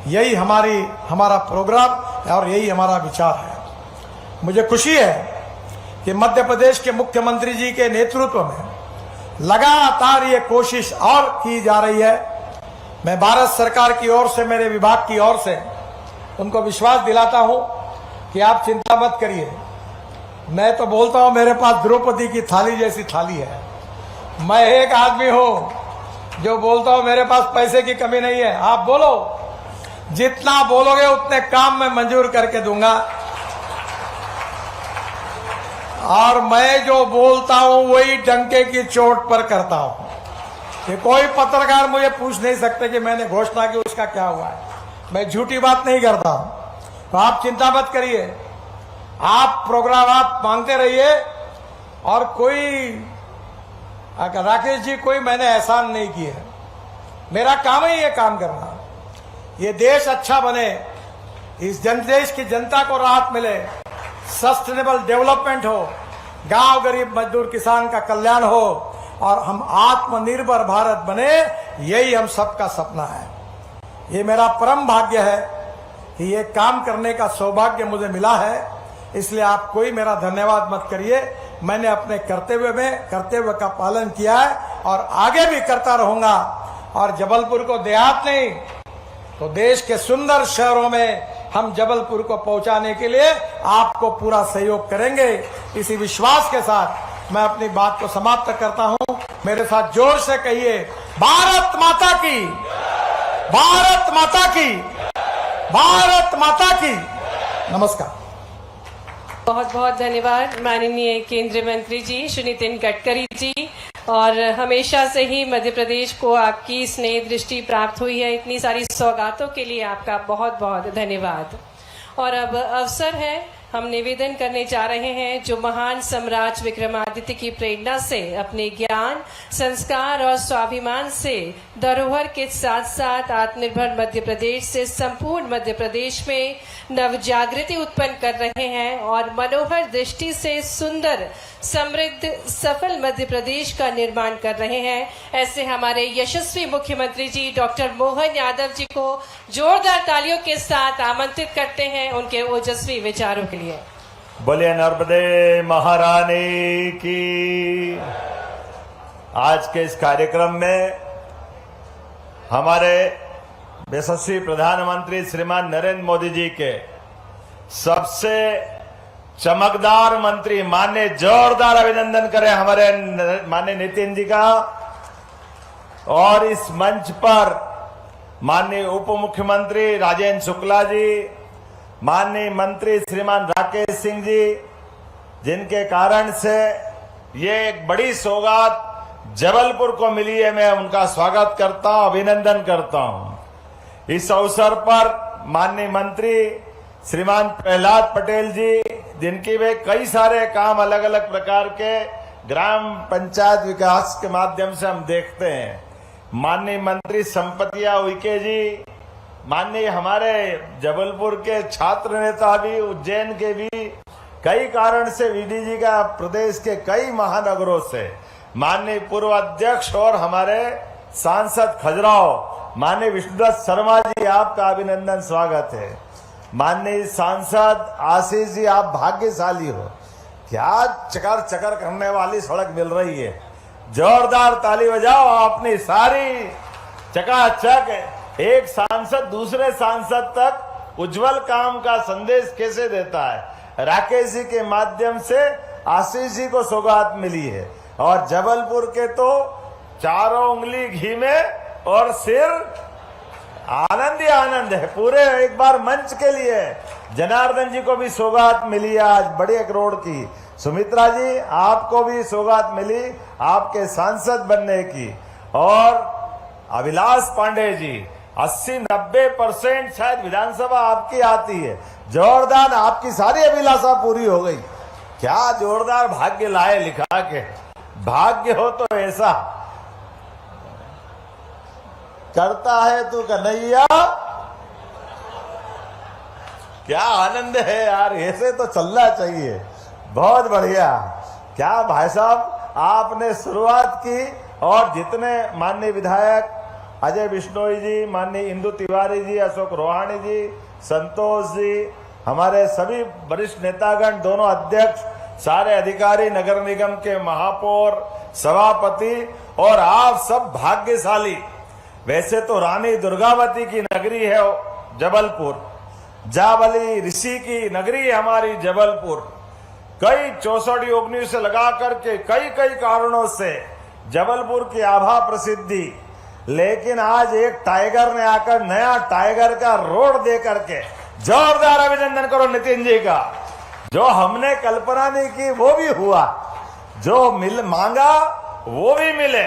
यही हमारा प्रोग्राम और यही हमारा विचार है। मुझे खुशी है कि मध्य प्रदेश के मुख्यमंत्री जी के नेतृत्व में लगातार ये कोशिश और की जा रही है। मैं भारत सरकार की ओर से, मेरे विभाग की ओर से उनको विश्वास दिलाता हूं कि आप चिंता मत करिए। मैं तो बोलता हूं मेरे पास द्रौपदी की थाली जैसी थाली है। मैं एक आदमी हूं जो बोलता हूं मेरे पास पैसे की कमी नहीं है। आप बोलो, जितना बोलोगे उतने काम मैं मंजूर करके दूंगा। और मैं जो बोलता हूं वही डंके की चोट पर करता हूं। कि कोई पत्रकार मुझे पूछ नहीं सकते कि मैंने घोषणा की उसका क्या हुआ है। मैं झूठी बात नहीं करता। तो आप चिंता मत करिए, आप प्रोग्राम आप मांगते रहिए। और कोई राकेश जी, कोई मैंने एहसान नहीं किया। मेरा काम ही ये काम करना, ये देश अच्छा बने, इस देश की जनता को राहत मिले, सस्टेनेबल डेवलपमेंट हो, गांव गरीब मजदूर किसान का कल्याण हो और हम आत्मनिर्भर भारत बने, यही हम सबका सपना है। ये मेरा परम भाग्य है कि ये काम करने का सौभाग्य मुझे मिला है। इसलिए आप कोई मेरा धन्यवाद मत करिए। मैंने अपने कर्तव्य का पालन किया है और आगे भी करता रहूंगा। और जबलपुर को देहात नहीं तो देश के सुंदर शहरों में हम जबलपुर को पहुंचाने के लिए आपको पूरा सहयोग करेंगे। इसी विश्वास के साथ मैं अपनी बात को समाप्त करता हूं। मेरे साथ जोर से कहिए, भारत माता की, भारत माता की, भारत माता की। नमस्कार। बहुत बहुत धन्यवाद माननीय केंद्रीय मंत्री जी श्री नितिन गडकरी जी। और हमेशा से ही मध्य प्रदेश को आपकी स्नेह दृष्टि प्राप्त हुई है। इतनी सारी सौगातों के लिए आपका बहुत बहुत धन्यवाद। और अब अवसर है, हम निवेदन करने जा रहे हैं जो महान सम्राट विक्रमादित्य की प्रेरणा से अपने ज्ञान, संस्कार और स्वाभिमान से धरोहर के साथ साथ आत्मनिर्भर मध्य प्रदेश से संपूर्ण मध्य प्रदेश में नवजागृति उत्पन्न कर रहे हैं और मनोहर दृष्टि से सुंदर, समृद्ध, सफल मध्य प्रदेश का निर्माण कर रहे हैं। ऐसे हमारे यशस्वी मुख्यमंत्री जी डॉक्टर मोहन यादव जी को जोरदार तालियों के साथ आमंत्रित करते हैं उनके ओजस्वी विचारों के लिए। बोलिए नर्मदे महारानी की। आज के इस कार्यक्रम में हमारे यशस्वी प्रधानमंत्री श्रीमान नरेंद्र मोदी जी के सबसे चमकदार मंत्री माननीय जोरदार अभिनंदन करें हमारे माननीय नितिन जी का। और इस मंच पर माननीय उप मुख्यमंत्री राजेंद्र शुक्ला जी, माननीय मंत्री श्रीमान राकेश सिंह जी, जिनके कारण से ये एक बड़ी सौगात जबलपुर को मिली है, मैं उनका स्वागत करता हूं, अभिनंदन करता हूं। इस अवसर पर माननीय मंत्री श्रीमान प्रहलाद पटेल जी, जिनकी वे कई सारे काम अलग अलग प्रकार के ग्राम पंचायत विकास के माध्यम से हम देखते हैं, माननीय मंत्री संपतिया उइके जी, माननीय हमारे जबलपुर के छात्र नेता भी, उज्जैन के भी, कई कारण से वीडी जी का प्रदेश के कई महानगरों से, माननीय पूर्व अध्यक्ष और हमारे सांसद खजुराहो माननीय विष्णुदत्त शर्मा जी, आपका अभिनंदन स्वागत है। माननीय सांसद आशीष जी, आप भाग्यशाली हो, क्या चकर चकर करने वाली सड़क मिल रही है, जोरदार ताली बजाओ। अपनी सारी चकाचक एक सांसद दूसरे सांसद तक उज्जवल काम का संदेश कैसे देता है, राकेश जी के माध्यम से आशीष जी को सौगात मिली है। और जबलपुर के तो चारों उंगली घी में और सिर आनंद ही आनंद है पूरे। एक बार मंच के लिए जनार्दन जी को भी सौगात मिली है आज बड़े एक रोड की। सुमित्रा जी, आपको भी सौगात मिली आपके सांसद बनने की। और अभिलाष पांडे जी, 80-90% शायद विधानसभा आपकी आती है, जोरदार, आपकी सारी अभिलाषा पूरी हो गई। क्या जोरदार भाग्य लाए लिखा के, भाग्य हो तो ऐसा करता है तू कन्हैया, क्या आनंद है यार, ऐसे तो चलना चाहिए। बहुत बढ़िया, क्या भाई साहब आपने शुरुआत की। और जितने माननीय विधायक अजय बिश्नोई जी, माननीय इंदु तिवारी जी, अशोक रोहाणी जी, संतोष जी, हमारे सभी वरिष्ठ नेतागण, दोनों अध्यक्ष, सारे अधिकारी, नगर निगम के महापौर, सभापति, और आप सब भाग्यशाली। वैसे तो रानी दुर्गावती की नगरी है जबलपुर, जाबली ऋषि की नगरी है हमारी जबलपुर। कई 64 योगियों से लगा करके कई कारणों से जबलपुर की आभा प्रसिद्धि, लेकिन आज एक टाइगर ने आकर नया टाइगर का रोड दे करके, जोरदार अभिनंदन करो नितिन जी का। जो हमने कल्पना नहीं की वो भी हुआ, जो मांगा वो भी मिले,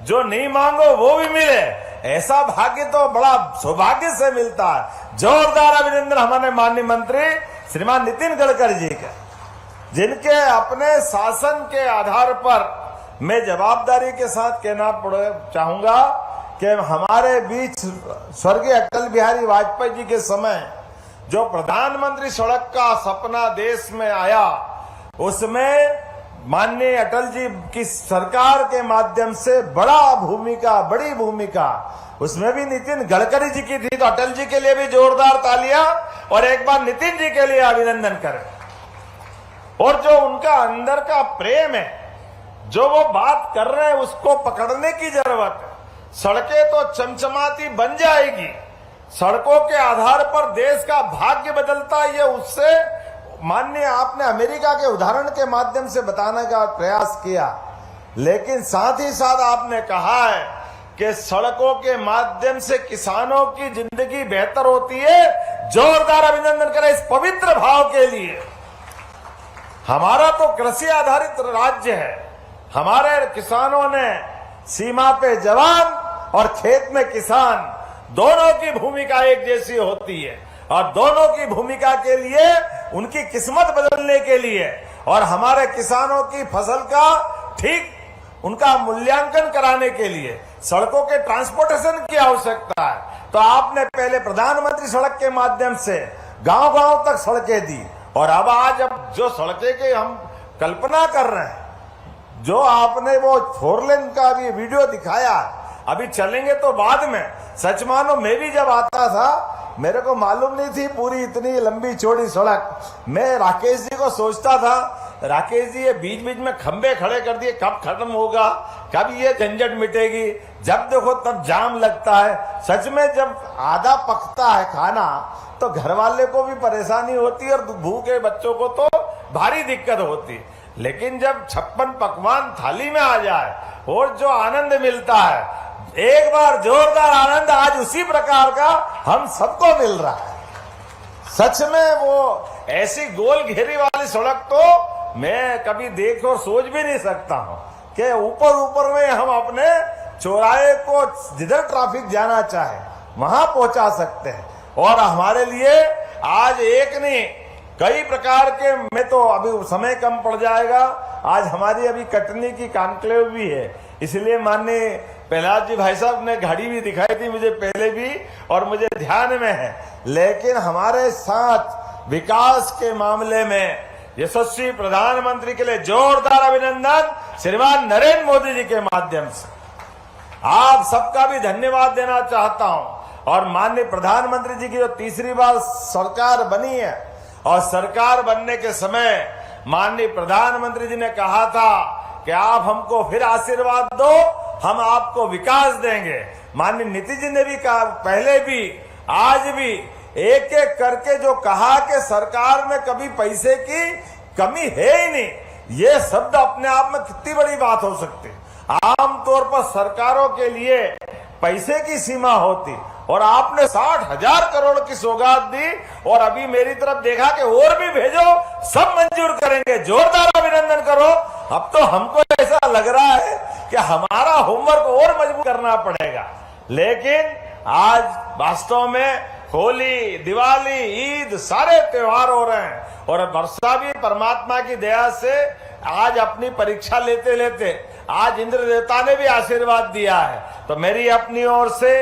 जो नहीं मांगो वो भी मिले। ऐसा भाग्य तो बड़ा सौभाग्य से मिलता है। जोरदार अभिनंदन हमारे माननीय मंत्री श्रीमान नितिन गडकरी जी का, जिनके अपने शासन के आधार पर मैं जवाबदारी के साथ कहना चाहूंगा कि हमारे बीच स्वर्गीय अटल बिहारी वाजपेयी जी के समय जो प्रधानमंत्री सड़क का सपना देश में आया, उसमें माननीय अटल जी की सरकार के माध्यम से बड़ी भूमिका उसमें भी नितिन गडकरी जी की थी। तो अटल जी के लिए भी जोरदार तालियां और एक बार नितिन जी के लिए अभिनंदन करें। और जो उनका अंदर का प्रेम है, जो वो बात कर रहे हैं, उसको पकड़ने की जरूरत है। सड़कें तो चमचमाती बन जाएगी, सड़कों के आधार पर देश का भाग्य बदलता है। ये उससे माननीय आपने अमेरिका के उदाहरण के माध्यम से बताने का प्रयास किया, लेकिन साथ ही साथ आपने कहा है कि सड़कों के माध्यम से किसानों की जिंदगी बेहतर होती है। जोरदार अभिनंदन करें इस पवित्र भाव के लिए। हमारा तो कृषि आधारित राज्य है, हमारे किसानों ने सीमा पे जवान और खेत में किसान, दोनों की भूमिका एक जैसी होती है। और दोनों की भूमिका के लिए, उनकी किस्मत बदलने के लिए और हमारे किसानों की फसल का ठीक उनका मूल्यांकन कराने के लिए सड़कों के ट्रांसपोर्टेशन की आवश्यकता है। तो आपने पहले प्रधानमंत्री सड़क के माध्यम से गांव-गांव तक सड़कें दी, और अब जो सड़कें की हम कल्पना कर रहे हैं, जो आपने वो 4 लेन का भी वीडियो दिखाया, अभी चलेंगे तो बाद में। सच मानो मैं भी जब आता था, मेरे को मालूम नहीं थी पूरी इतनी लंबी चौड़ी सड़क। मैं राकेश जी को सोचता था राकेश जी ये बीच बीच में खंबे खड़े कर दिए, कब खत्म होगा, कब ये झंझट मिटेगी, जब देखो तब जाम लगता है। सच में जब आधा पकता है खाना तो घर वाले को भी परेशानी होती है और भूखे बच्चों को तो भारी दिक्कत होती है। लेकिन जब 56 पकवान थाली में आ जाए और जो आनंद मिलता है, एक बार जोरदार आनंद आज उसी प्रकार का हम सबको मिल रहा है। सच में वो ऐसी गोल घेरी वाली सड़क तो मैं कभी देख और सोच भी नहीं सकता हूं कि ऊपर में हम अपने चौराहे को जिधर ट्रैफिक जाना चाहे वहां पहुंचा सकते हैं। और हमारे लिए आज एक नहीं कई प्रकार के, मैं तो अभी समय कम पड़ जाएगा, आज हमारी अभी कटनी की कॉन्क्लेव भी है, इसलिए माननीय प्रहलाद जी भाई साहब ने घड़ी भी दिखाई थी मुझे पहले भी और मुझे ध्यान में है। लेकिन हमारे साथ विकास के मामले में यशस्वी प्रधानमंत्री के लिए जोरदार अभिनंदन श्रीमान नरेंद्र मोदी जी के माध्यम से आप सबका भी धन्यवाद देना चाहता हूं। और माननीय प्रधानमंत्री जी की जो तीसरी बार सरकार बनी है और सरकार बनने के समय माननीय प्रधानमंत्री जी ने कहा था कि आप हमको फिर आशीर्वाद दो, हम आपको विकास देंगे। माननीय नीतीश जी ने भी कहा, पहले भी आज भी एक एक करके जो कहा कि सरकार में कभी पैसे की कमी है ही नहीं, ये शब्द अपने आप में कितनी बड़ी बात हो सकती है। आमतौर पर सरकारों के लिए पैसे की सीमा होती और आपने 60,000 करोड़ की सौगात दी और अभी मेरी तरफ देखा कि और भी भेजो, सब मंजूर करेंगे। जोरदार अभिनंदन करो। अब तो हमको ऐसा लग रहा है कि हमारा होमवर्क और मजबूत करना पड़ेगा। लेकिन आज वास्तव में होली, दिवाली, ईद सारे त्योहार हो रहे हैं और वर्षा भी परमात्मा की दया से आज अपनी परीक्षा लेते लेते आज इंद्र देवता ने भी आशीर्वाद दिया है। तो मेरी अपनी ओर से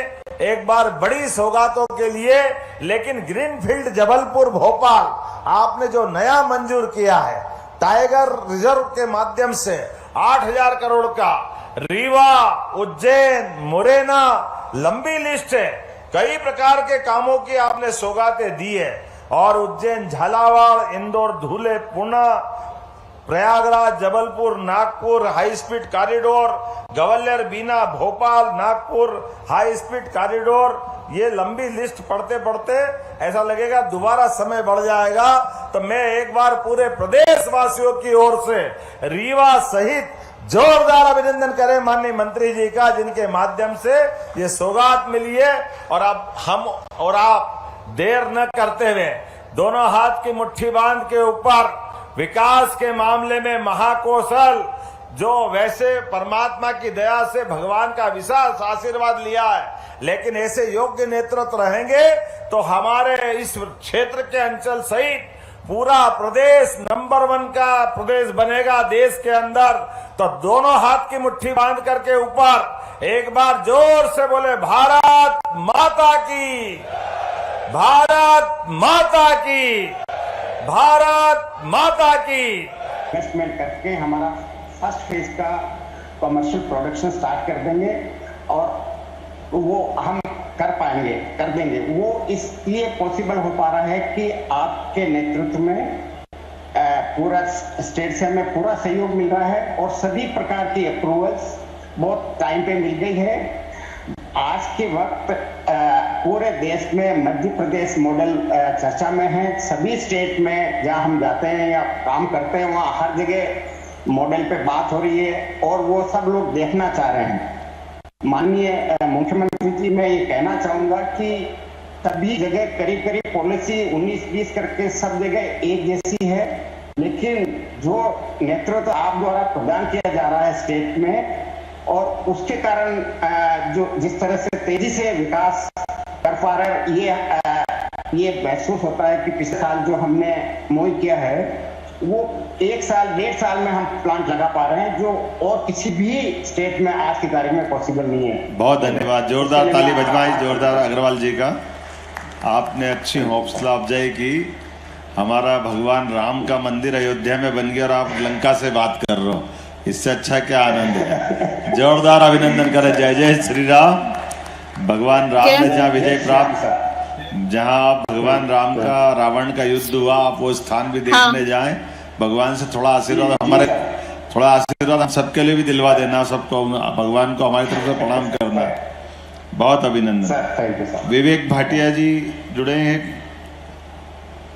एक बार बड़ी सौगातों के लिए, लेकिन ग्रीनफील्ड जबलपुर भोपाल आपने जो नया मंजूर किया है टाइगर रिजर्व के माध्यम से 8,000 करोड़ का, रीवा, उज्जैन, मुरैना, लंबी लिस्ट है, कई प्रकार के कामों की आपने सौगातें दी है। और Ujjain, Jhalawar, Indore, Dhule, Pune, Prayagraj, Jabalpur, Nagpur high speed corridor, Gwalior, Bina, Bhopal, Nagpur high speed corridor, ये लंबी लिस्ट पढ़ते पढ़ते ऐसा लगेगा दोबारा समय बढ़ जाएगा। तो मैं एक बार पूरे प्रदेश वासियों की ओर से रीवा सहित जोरदार अभिनंदन करें माननीय मंत्री जी का, जिनके माध्यम से ये सौगात मिली है। और अब हम और आप देर न करते हुए दोनों हाथ की मुट्ठी बांध के ऊपर विकास के मामले में महाकौशल, जो वैसे परमात्मा की दया से भगवान का विशेष आशीर्वाद लिया है, लेकिन ऐसे योग्य नेतृत्व रहेंगे तो हमारे इस क्षेत्र के अंचल सहित पूरा प्रदेश नंबर 1 का प्रदेश बनेगा देश के अंदर। तो दोनों हाथ की मुट्ठी बांध करके ऊपर एक बार जोर से बोले, भारत माता की, भारत माता की, भारत माता की। इन्वेस्टमेंट करके हमारा फर्स्ट फेज का कमर्शियल प्रोडक्शन स्टार्ट कर देंगे और वो हम कर देंगे। वो इसलिए पॉसिबल हो पा रहा है कि आपके नेतृत्व में पूरा स्टेट से हमें पूरा सहयोग मिल रहा है और सभी प्रकार की अप्रूवल्स बहुत टाइम पे मिल गई है। आज के वक्त पूरे देश में मध्य प्रदेश मॉडल चर्चा में है। सभी स्टेट में जहां हम जाते हैं या काम करते हैं वहां हर जगह मॉडल पे बात हो रही है और वो सब लोग देखना चाह रहे हैं। माननीय मुख्यमंत्री जी, मैं ये कहना चाहूंगा कि सभी जगह करीब करीब पॉलिसी 19-20 करके सब जगह एक जैसी है, लेकिन जो नेतृत्व आप द्वारा प्रदान किया जा रहा है स्टेट में और उसके कारण जो जिस तरह से तेजी से विकास कर पा रहे हैं, ये महसूस होता है कि पिछले साल जो हमने मुहित किया है वो 1 साल 1.5 साल में हम प्लांट लगा पा रहे हैं, जो और किसी भी स्टेट में आज की तारीख में पॉसिबल नहीं है। बहुत धन्यवाद, जोरदार ताली बजवाएं जोरदार अग्रवाल जी का। आपने अच्छी हौसला अफजाई की। हमारा भगवान राम का मंदिर अयोध्या में बन गया और आप लंका से बात कर रहे हो, इससे अच्छा क्या आनंद है। जोरदार अभिनंदन करें। जय जय श्री राम। भगवान राम ने जहाँ विजय प्राप्त, जहाँ भगवान राम का रावण का युद्ध हुआ, आप वो स्थान भी देखने जाएं भगवान से थोड़ा आशीर्वाद हम सबके लिए भी दिलवा देना, सबको भगवान को हमारी तरफ से प्रणाम करना। बहुत अभिनंदन sir, thank you sir. Vivek Bhatia जी जुड़े हैं,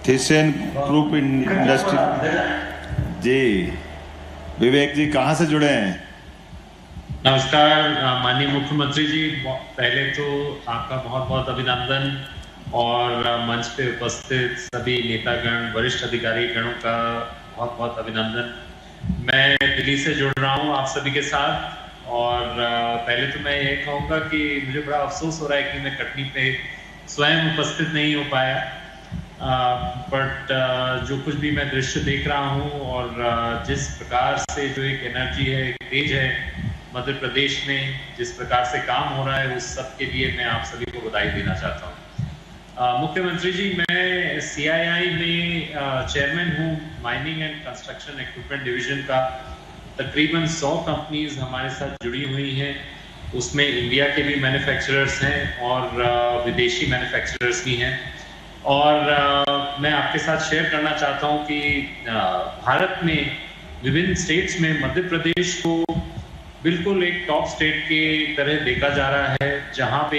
थिसन ग्रुप इंडस्ट्री जी। विवेक जी कहाँ से जुड़े हैं? नमस्कार माननीय मुख्यमंत्री जी, पहले तो आपका बहुत बहुत अभिनंदन और मंच पे उपस्थित सभी नेतागण, वरिष्ठ अधिकारी गणों का बहुत बहुत अभिनंदन। मैं दिल्ली से जुड़ रहा हूँ आप सभी के साथ और पहले तो मैं ये कहूँगा कि मुझे बड़ा अफसोस हो रहा है कि मैं कटनी पे स्वयं उपस्थित नहीं हो पाया, बट जो कुछ भी मैं दृश्य देख रहा हूँ और जिस प्रकार से जो एक एनर्जी है, एक तेज है मध्य प्रदेश में, जिस प्रकार से काम हो रहा है, उस सब के लिए मैं आप सभी को बधाई देना चाहता हूँ। मुख्यमंत्री जी, मैं CII में चेयरमैन हूँ mining and construction equipment division का। तकरीबन 100 कंपनीज हमारे साथ जुड़ी हुई हैं, उसमें इंडिया के भी मैन्युफैक्चरर्स हैं और विदेशी मैन्युफैक्चरर्स भी हैं। और मैं आपके साथ शेयर करना चाहता हूँ कि भारत में विभिन्न स्टेट्स में मध्य प्रदेश को बिल्कुल एक टॉप स्टेट की तरह देखा जा रहा है, जहाँ पे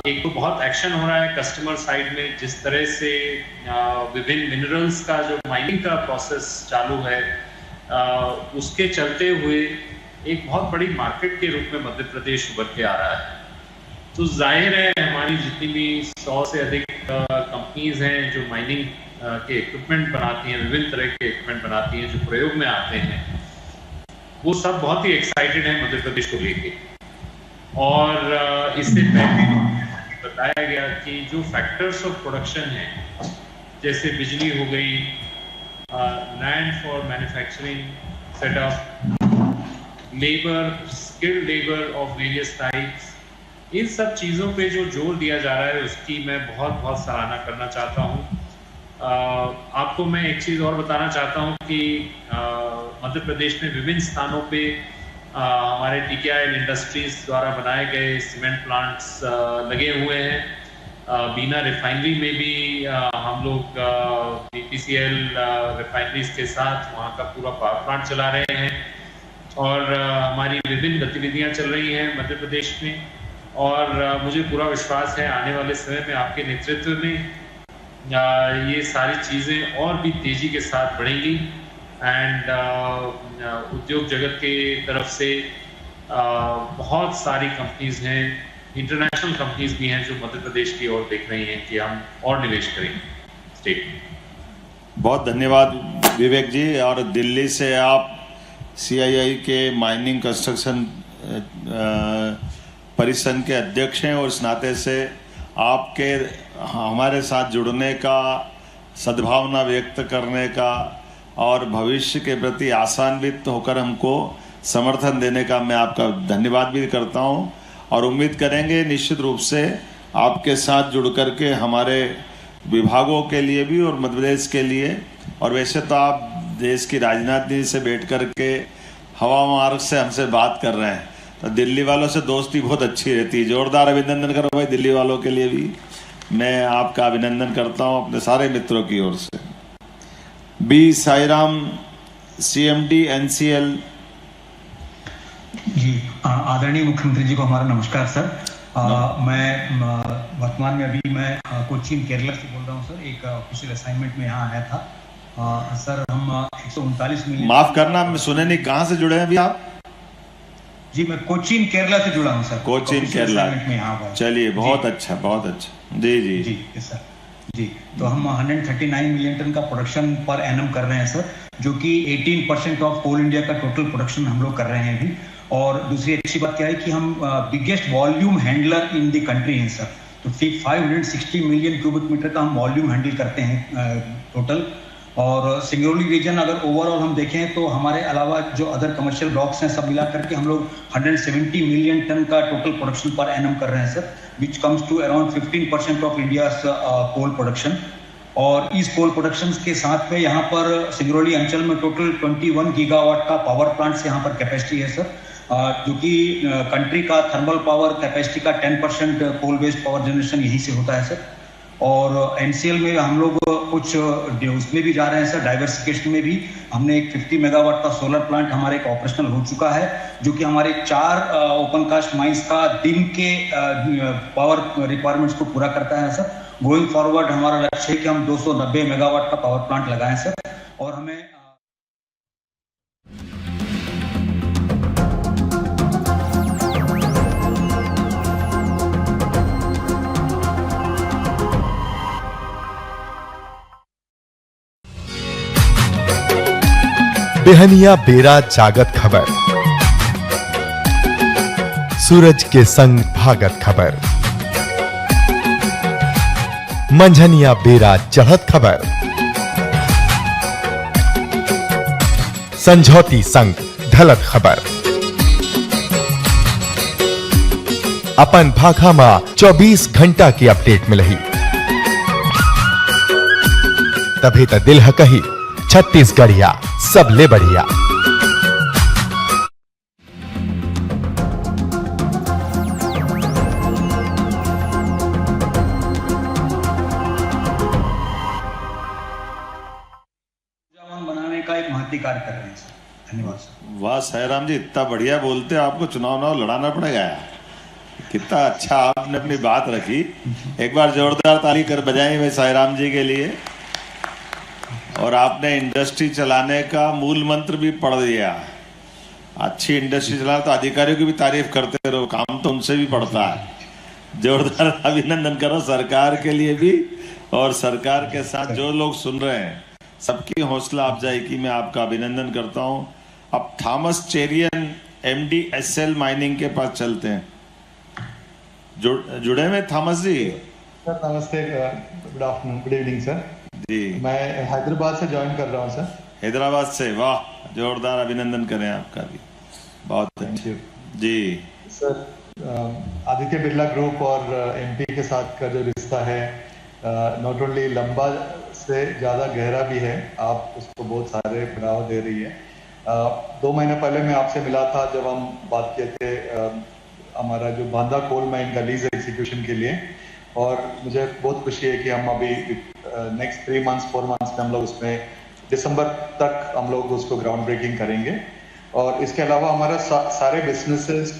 एक तो बहुत एक्शन हो रहा है कस्टमर साइड में, जिस तरह से विभिन्न मिनरल्स का जो माइनिंग का प्रोसेस चालू है, उसके चलते हुए एक बहुत बड़ी मार्केट के रूप में मध्य प्रदेश उभर के आ रहा है। तो जाहिर है हमारी जितनी भी 100 से अधिक कंपनीज हैं जो माइनिंग के इक्विपमेंट बनाती हैं, विभिन्न तरह के इक्विपमेंट बनाती हैं जो प्रयोग में आते हैं, वो सब बहुत ही एक्साइटेड हैं मध्य प्रदेश को लेके। और इससे पहले बताया गया कि जो फैक्टर्स ऑफ प्रोडक्शन है, जैसे बिजली हो गई, land for manufacturing setup, labour, skilled labour of various types, इन सब चीज़ों पे जो जोर दिया जा रहा है उसकी मैं बहुत बहुत सराहना करना चाहता हूँ। आपको मैं एक चीज़ और बताना चाहता हूँ कि मध्य प्रदेश में विभिन्न स्थानों पे हमारे TKI इंडस्ट्रीज द्वारा बनाए गए सीमेंट प्लांट्स लगे हुए हैं। बीना रिफाइनरी में भी हम लोग BPCL रिफाइनरीज के साथ वहाँ का पूरा पावर प्लांट चला रहे हैं और हमारी विभिन्न गतिविधियाँ चल रही हैं मध्य प्रदेश में। और मुझे पूरा विश्वास है आने वाले समय में आपके नेतृत्व में ये सारी चीज़ें और भी तेज़ी के साथ बढ़ेंगी एंड उद्योग जगत के तरफ से बहुत सारी कंपनीज हैं, इंटरनेशनल कंपनीज भी हैं जो मध्य प्रदेश की ओर देख रही हैं कि हम और निवेश करें स्टेट में। बहुत धन्यवाद विवेक जी। और दिल्ली से आप CII के माइनिंग कंस्ट्रक्शन परिसंघ के अध्यक्ष हैं और इस नाते से आपके हमारे साथ जुड़ने का, सद्भावना व्यक्त करने का और भविष्य के प्रति आशान्वित होकर हमको समर्थन देने का मैं आपका धन्यवाद भी करता हूं और उम्मीद करेंगे निश्चित रूप से आपके साथ जुड़ करके हमारे विभागों के लिए भी और मध्य प्रदेश के लिए, और वैसे तो आप देश की राजनीति से बैठ करके हवा मार्ग से हमसे बात कर रहे हैं, तो दिल्ली वालों से दोस्ती बहुत अच्छी रहती है। जोरदार अभिनंदन करो भाई दिल्ली वालों के लिए भी। मैं आपका अभिनंदन करता हूं अपने सारे मित्रों की ओर से। B Sairam, CMD NCL। जी, आदरणीय मुख्यमंत्री जी को हमारा नमस्कार सर। मैं वर्तमान में अभी मैं कोचीन केरला से बोल रहा हूँ सर, एक ऑफिशियल असाइनमेंट में यहाँ आया था। सर हम 139 मिलियन। माफ करना मैं सुने नहीं, कहाँ से जुड़े हैं अभी आप? जी मैं कोचीन केरला से जुड़ा हूँ सर। कोचीन केरला में यहाँ। चलिए बहुत अच्छा, बहुत अच्छा। जी जी जी सर जी। तो हम 139 मिलियन टन का प्रोडक्शन पर एनम कर रहे हैं सर, जो कि 18% ऑफ कोल इंडिया का टोटल प्रोडक्शन हम लोग कर रहे हैं अभी। और दूसरी अच्छी बात क्या है कि हम biggest volume handler in the country हैं सर। तो 560 मिलियन क्यूबिक मीटर का हम वॉल्यूम हैंडल करते हैं टोटल। और सिंगरौली रीजन अगर ओवरऑल हम देखें तो हमारे अलावा जो अदर कमर्शियल ब्लॉक्स हैं सब मिला करके हम लोग 170 मिलियन टन का टोटल प्रोडक्शन पर एनम कर रहे हैं sir, which comes to around 15% of India's coal production. और इस कोल प्रोडक्शन के साथ में यहाँ पर सिंगरौली अंचल में टोटल 21 गीगावाट का पावर प्लांट्स यहाँ पर कैपेसिटी है सर, जो कि कंट्री का थर्मल पावर कैपेसिटी का 10% कोल बेस्ड पावर जनरेशन यहीं से होता है सर। और एनसीएल में हम लोग कुछ उसमें भी जा रहे हैं सर, डाइवर्सिफिकेशन में भी। हमने एक 50 मेगावाट का सोलर प्लांट हमारे एक ऑपरेशनल हो चुका है, जो कि हमारे 4 ओपन कास्ट माइंस का दिन के पावर रिक्वायरमेंट्स को पूरा करता है सर। गोइंग फॉरवर्ड हमारा लक्ष्य है कि हम 290 मेगावाट का पावर प्लांट लगाएं सर। और हमें बेहनिया बेरा जागत खबर, सूरज के संग भागत खबर, मंझनिया बेरा चढ़त खबर, संझौती संग ढलत खबर, अपन भाखा मा 24 घंटा की अपडेट में रही, तभी तो दिल है कही छत्तीसगढ़िया सबले बढ़िया। बनाने का एक महती कार्य कर रहे हैं सर। धन्यवाद सर। वाह साईराम जी, इतना बढ़िया बोलते हैं, आपको चुनाव लड़ाना पड़ेगा। कितना अच्छा आपने अपनी बात रखी। एक बार जोरदार ताली कर बजाएं भाई साईराम जी के लिए। और आपने इंडस्ट्री चलाने का मूल मंत्र भी पढ़ दिया। अच्छी इंडस्ट्री चलाना तो अधिकारियों की भी तारीफ करते रहो, काम तो उनसे भी पड़ता है। जोरदार अभिनंदन करो सरकार के लिए भी, और सरकार के साथ जो लोग सुन रहे हैं सबकी हौसला अफजाई की मैं आपका अभिनंदन करता हूं। अब Thomas Cherian MD SL mining के पास चलते हैं। जुड़े में थॉमस जी? सर नमस्ते, good afternoon, good evening sir ji. मैं हैदराबाद से ज्वाइन कर रहा हूं सर। हैदराबाद से, वाह, जोरदार अभिनंदन करें आपका भी, बहुत थैंक यू जी। सर आदित्य बिरला ग्रुप और एमपी के साथ का जो रिश्ता है नॉट ओनली लंबा से ज़्यादा गहरा भी है। आप उसको बहुत सारे बढ़ावा दे रही है। 2 महीने पहले मैं आपसे मिला था जब हम बात किए थे हमारा जो बांदा कोल माइन का लीज एग्जीक्यूशन के लिए, और मुझे बहुत खुशी है कि हम अभी नेक्स्ट 3 मंथ्स 4 मंथ्स में हम लोग उसमें दिसंबर तक हम लोग उसको ग्राउंड ब्रेकिंग करेंगे। और इसके अलावा हमारा सारे बिजनेसेस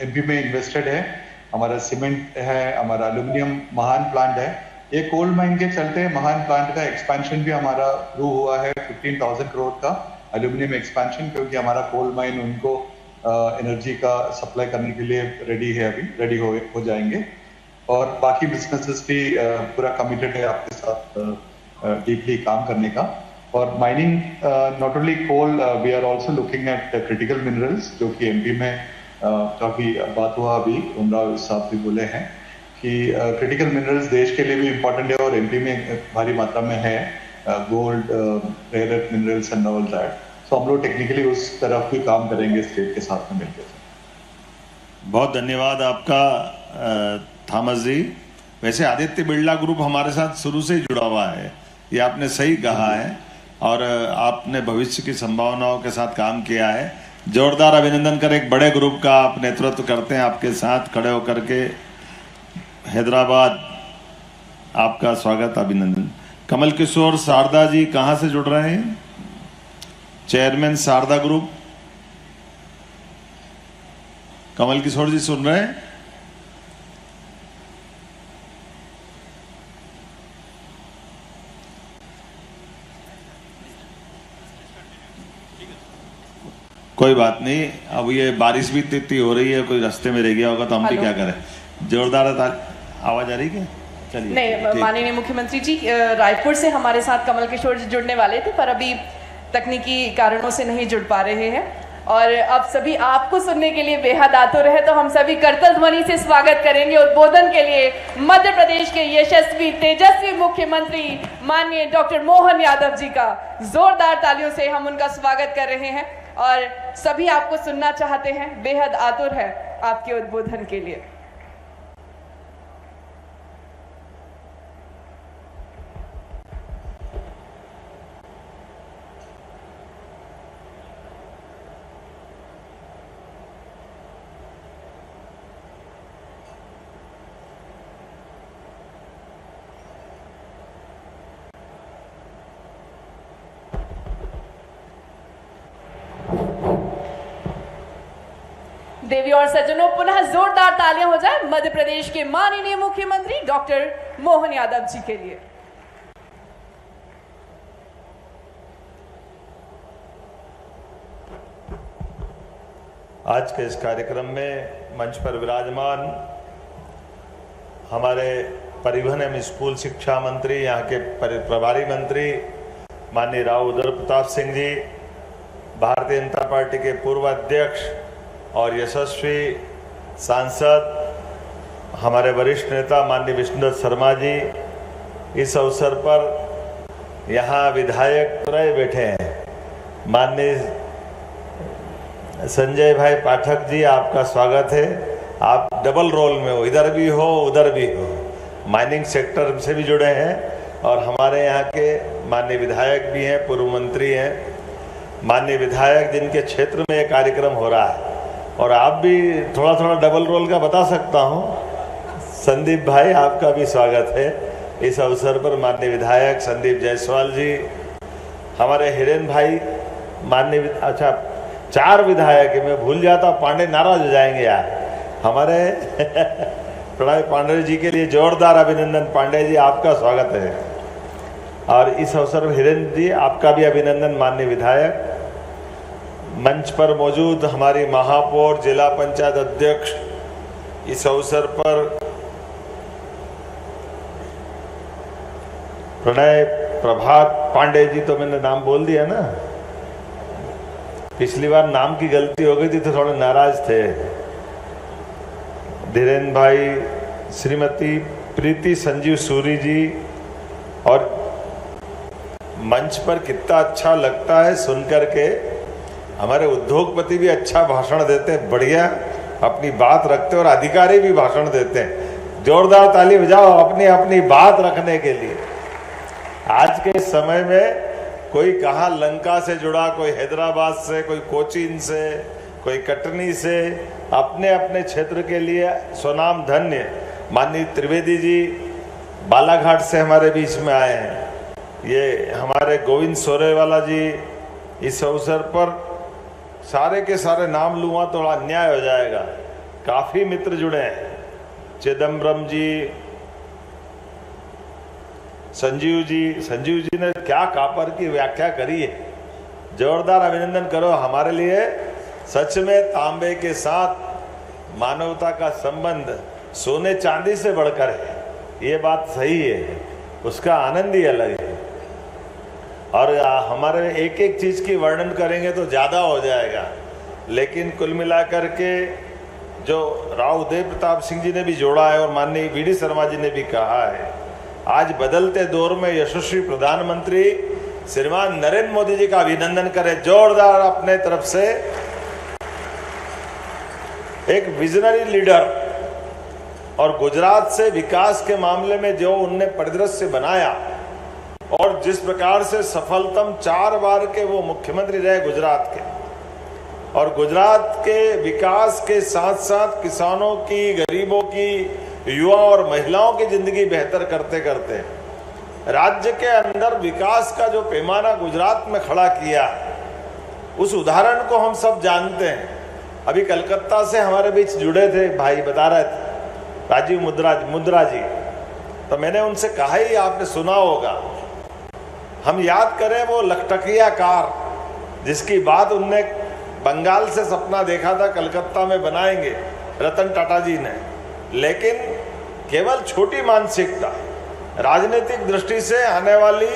एमपी में इन्वेस्टेड है। हमारा सीमेंट है, हमारा एल्यूमिनियम महान प्लांट है। ये कोल माइन के चलते महान प्लांट का एक्सपेंशन भी हमारा शुरू हुआ है, 15,000 करोड़ का एल्यूमिनियम एक्सपेंशन, क्योंकि हमारा कोल माइन उनको एनर्जी का सप्लाई करने के लिए रेडी है, अभी रेडी हो जाएंगे। और बाकी बिजनेसेस भी पूरा कमिटेड है आपके साथ डीपली काम करने का। और mining not only coal, we are also looking at critical minerals, जो कि एमपी में काफी बात हुआ, अभी उमराव साहब भी बोले हैं कि क्रिटिकल मिनरल्स देश के लिए भी इम्पोर्टेंट है और एमपी में भारी मात्रा में है, gold, rare earth minerals and all that. So हम लोग टेक्निकली उस तरफ भी काम करेंगे स्टेट के साथ में मिलकर। बहुत धन्यवाद आपका थॉमस जी। वैसे आदित्य बिरला ग्रुप हमारे साथ शुरू से ही जुड़ा हुआ है, ये आपने सही कहा है, और आपने भविष्य की संभावनाओं के साथ काम किया है। जोरदार अभिनंदन कर, एक बड़े ग्रुप का आप नेतृत्व करते हैं, आपके साथ खड़े होकर के हैदराबाद आपका स्वागत, अभिनंदन। कमल किशोर शारदा जी कहाँ से जुड़ रहे हैं? चेयरमैन शारदा ग्रुप, कमल किशोर जी सुन रहे हैं? कोई बात नहीं, अब ये बारिश भी इतनी हो रही है, कोई रास्ते में रह गया होगा तो हम भी क्या करें। जोरदार आवाज आ रही है? चलिए। नहीं, माननीय मुख्यमंत्री जी, रायपुर से हमारे साथ कमल किशोर जी जुड़ने वाले थे, पर अभी तकनीकी कारणों से नहीं जुड़ पा रहे हैं। और अब सभी आपको सुनने के लिए बेहद आतुर है, तो हम सभी करतल ध्वनि से स्वागत करेंगे उद्बोधन के लिए मध्य प्रदेश के यशस्वी तेजस्वी मुख्यमंत्री माननीय डॉक्टर मोहन यादव जी का। जोरदार तालियों से हम उनका स्वागत कर रहे हैं और सभी आपको सुनना चाहते हैं, बेहद आतुर है आपके उद्बोधन के लिए। देवी और सज्जनों, पुनः जोरदार तालियां हो जाए मध्य प्रदेश के माननीय मुख्यमंत्री डॉक्टर मोहन यादव जी के लिए। आज के इस कार्यक्रम में मंच पर विराजमान हमारे परिवहन एवं स्कूल शिक्षा मंत्री, यहाँ के प्रभारी मंत्री माननीय राव उदय प्रताप सिंह जी, भारतीय जनता पार्टी के पूर्व अध्यक्ष और यशस्वी सांसद हमारे वरिष्ठ नेता माननीय विष्णुदत्त शर्मा जी, इस अवसर पर यहाँ विधायक पूरे बैठे हैं। माननीय संजय भाई पाठक जी, आपका स्वागत है। आप डबल रोल में हो, इधर भी हो उधर भी हो, माइनिंग सेक्टर से भी जुड़े हैं और हमारे यहाँ के माननीय विधायक भी हैं, पूर्व मंत्री हैं, माननीय विधायक जिनके क्षेत्र में ये कार्यक्रम हो रहा है। और आप भी थोड़ा थोड़ा डबल रोल का बता सकता हूँ। संदीप भाई, आपका भी स्वागत है इस अवसर पर। माननीय विधायक संदीप जायसवाल जी, हमारे हिरेन भाई, माननीय, अच्छा 4 विधायक है, मैं भूल जाता, पांडे नाराज हो जाएंगे यार हमारे प्रणय पांडे जी के लिए जोरदार अभिनंदन। पांडे जी, आपका स्वागत है। और इस अवसर पर हिरेन जी, आपका भी अभिनंदन। माननीय विधायक, मंच पर मौजूद हमारी महापौर, जिला पंचायत अध्यक्ष, इस अवसर पर प्रणय प्रभात पांडे जी, तो मैंने नाम बोल दिया ना, पिछली बार नाम की गलती हो गई थी तो थोड़े नाराज थे। धीरेन भाई, श्रीमती प्रीति संजीव सूरी जी, और मंच पर कितना अच्छा लगता है सुनकर के, हमारे उद्योगपति भी अच्छा भाषण देते हैं, बढ़िया अपनी बात रखते हैं और अधिकारी भी भाषण देते हैं। जोरदार ताली बजाओ अपनी अपनी बात रखने के लिए। आज के समय में कोई कहाँ लंका से जुड़ा, कोई हैदराबाद से, कोई कोचीन से, कोई कटनी से, अपने अपने क्षेत्र के लिए स्वनाम धन्य। माननीय त्रिवेदी जी बालाघाट से हमारे बीच में आए हैं। ये हमारे गोविंद सोरेवाला जी, इस अवसर पर सारे के सारे नाम लूँगा तो अन्याय हो जाएगा, काफ़ी मित्र जुड़े हैं। चिदम्बरम जी, संजीव जी ने क्या कापर की व्याख्या करी है, जोरदार अभिनंदन करो। हमारे लिए सच में तांबे के साथ मानवता का संबंध सोने चांदी से बढ़कर है, ये बात सही है, उसका आनंद ही अलग है। और हमारे एक एक चीज की वर्णन करेंगे तो ज्यादा हो जाएगा, लेकिन कुल मिलाकर के जो राव उदय प्रताप सिंह जी ने भी जोड़ा है और माननीय वीडी शर्मा जी ने भी कहा है, आज बदलते दौर में यशस्वी प्रधानमंत्री श्रीमान नरेंद्र मोदी जी का अभिनंदन करें जोरदार अपने तरफ से। एक विजनरी लीडर, और गुजरात से विकास के मामले में जो उनने परिदृश्य बनाया और जिस प्रकार से सफलतम 4 बार के वो मुख्यमंत्री रहे गुजरात के, और गुजरात के विकास के साथ साथ किसानों की, गरीबों की, युवा और महिलाओं की जिंदगी बेहतर करते करते राज्य के अंदर विकास का जो पैमाना गुजरात में खड़ा किया, उस उदाहरण को हम सब जानते हैं। अभी कलकत्ता से हमारे बीच जुड़े थे भाई, बता रहे थे राजीव मुद्रा जी, तो मैंने उनसे कहा ही, आपने सुना होगा, हम याद करें वो लखटकिया कार जिसकी बात उनने बंगाल से सपना देखा था कलकत्ता में बनाएंगे रतन टाटा जी ने, लेकिन केवल छोटी मानसिकता, राजनीतिक दृष्टि से आने वाली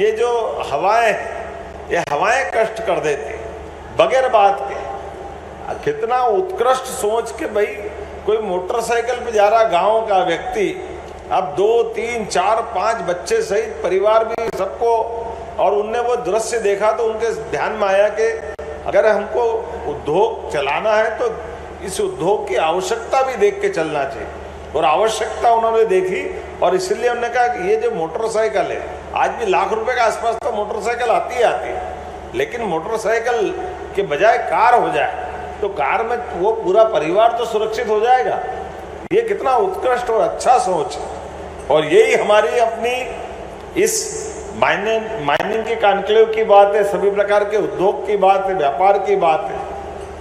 ये जो हवाएं हैं, ये हवाएं कष्ट कर देती बगैर बात के। कितना उत्कृष्ट सोच के भाई कोई मोटरसाइकिल पे जा रहा गांव का व्यक्ति, अब 2, 3, 4, 5 बच्चे सहित परिवार भी सबको, और उनने वो दृश्य देखा तो उनके ध्यान में आया कि अगर हमको उद्योग चलाना है तो इस उद्योग की आवश्यकता भी देख के चलना चाहिए, और आवश्यकता उन्होंने देखी और इसलिए उन्होंने कहा कि ये जो मोटरसाइकिल है, आज भी लाख रुपए के आसपास तो मोटरसाइकिल आती ही आती है, लेकिन मोटरसाइकिल के बजाय कार हो जाए तो कार में वो पूरा परिवार तो सुरक्षित हो जाएगा। ये कितना उत्कृष्ट और अच्छा सोच है, और यही हमारी अपनी इस माइनिंग के कॉन्क्लेव की बात है, सभी प्रकार के उद्योग की बात है, व्यापार की बात है।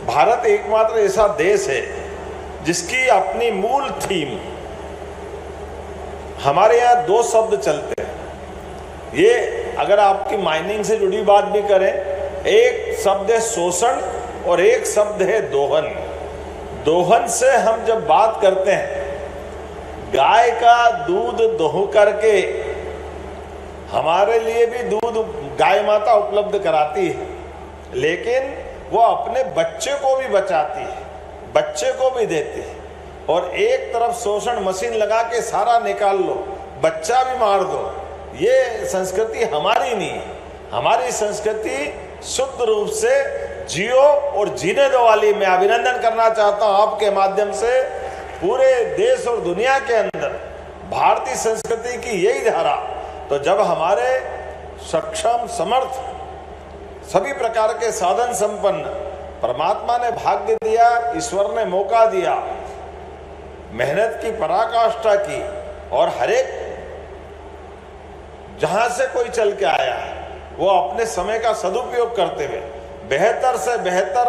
भारत एकमात्र ऐसा देश है जिसकी अपनी मूल थीम, हमारे यहाँ दो शब्द चलते हैं। ये अगर आपकी माइनिंग से जुड़ी बात भी करें, एक शब्द है शोषण और एक शब्द है दोहन। दोहन से हम जब बात करते हैं, गाय का दूध दोह करके हमारे लिए भी दूध गाय माता उपलब्ध कराती है, लेकिन वो अपने बच्चे को भी बचाती है, बच्चे को भी देती है। और एक तरफ शोषण मशीन लगा के सारा निकाल लो, बच्चा भी मार दो, ये संस्कृति हमारी नहीं है। हमारी संस्कृति शुद्ध रूप से जियो और जीने दो वाली। मैं अभिनंदन करना चाहता हूं आपके माध्यम से पूरे देश और दुनिया के अंदर भारतीय संस्कृति की यही धारा। तो जब हमारे सक्षम समर्थ सभी प्रकार के साधन संपन्न परमात्मा ने भाग्य दिया, ईश्वर ने मौका दिया, मेहनत की पराकाष्ठा की, और हर एक जहां से कोई चल के आया है वो अपने समय का सदुपयोग करते हुए बेहतर से बेहतर।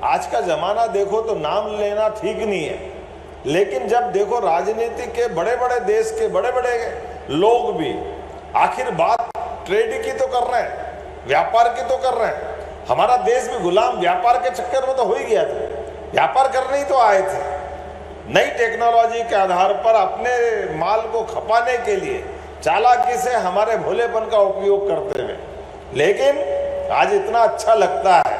आज का जमाना देखो तो नाम लेना ठीक नहीं है, लेकिन जब देखो राजनीति के बड़े बड़े देश के बड़े बड़े लोग भी आखिर बात ट्रेड की तो कर रहे हैं, व्यापार की तो कर रहे हैं। हमारा देश भी गुलाम व्यापार के चक्कर में तो हो ही गया था, व्यापार करने ही तो आए थे। नई टेक्नोलॉजी के आधार पर अपने माल को खपाने के लिए चालाकी से हमारे भोलेपन का उपयोग करते हुए, लेकिन आज इतना अच्छा लगता है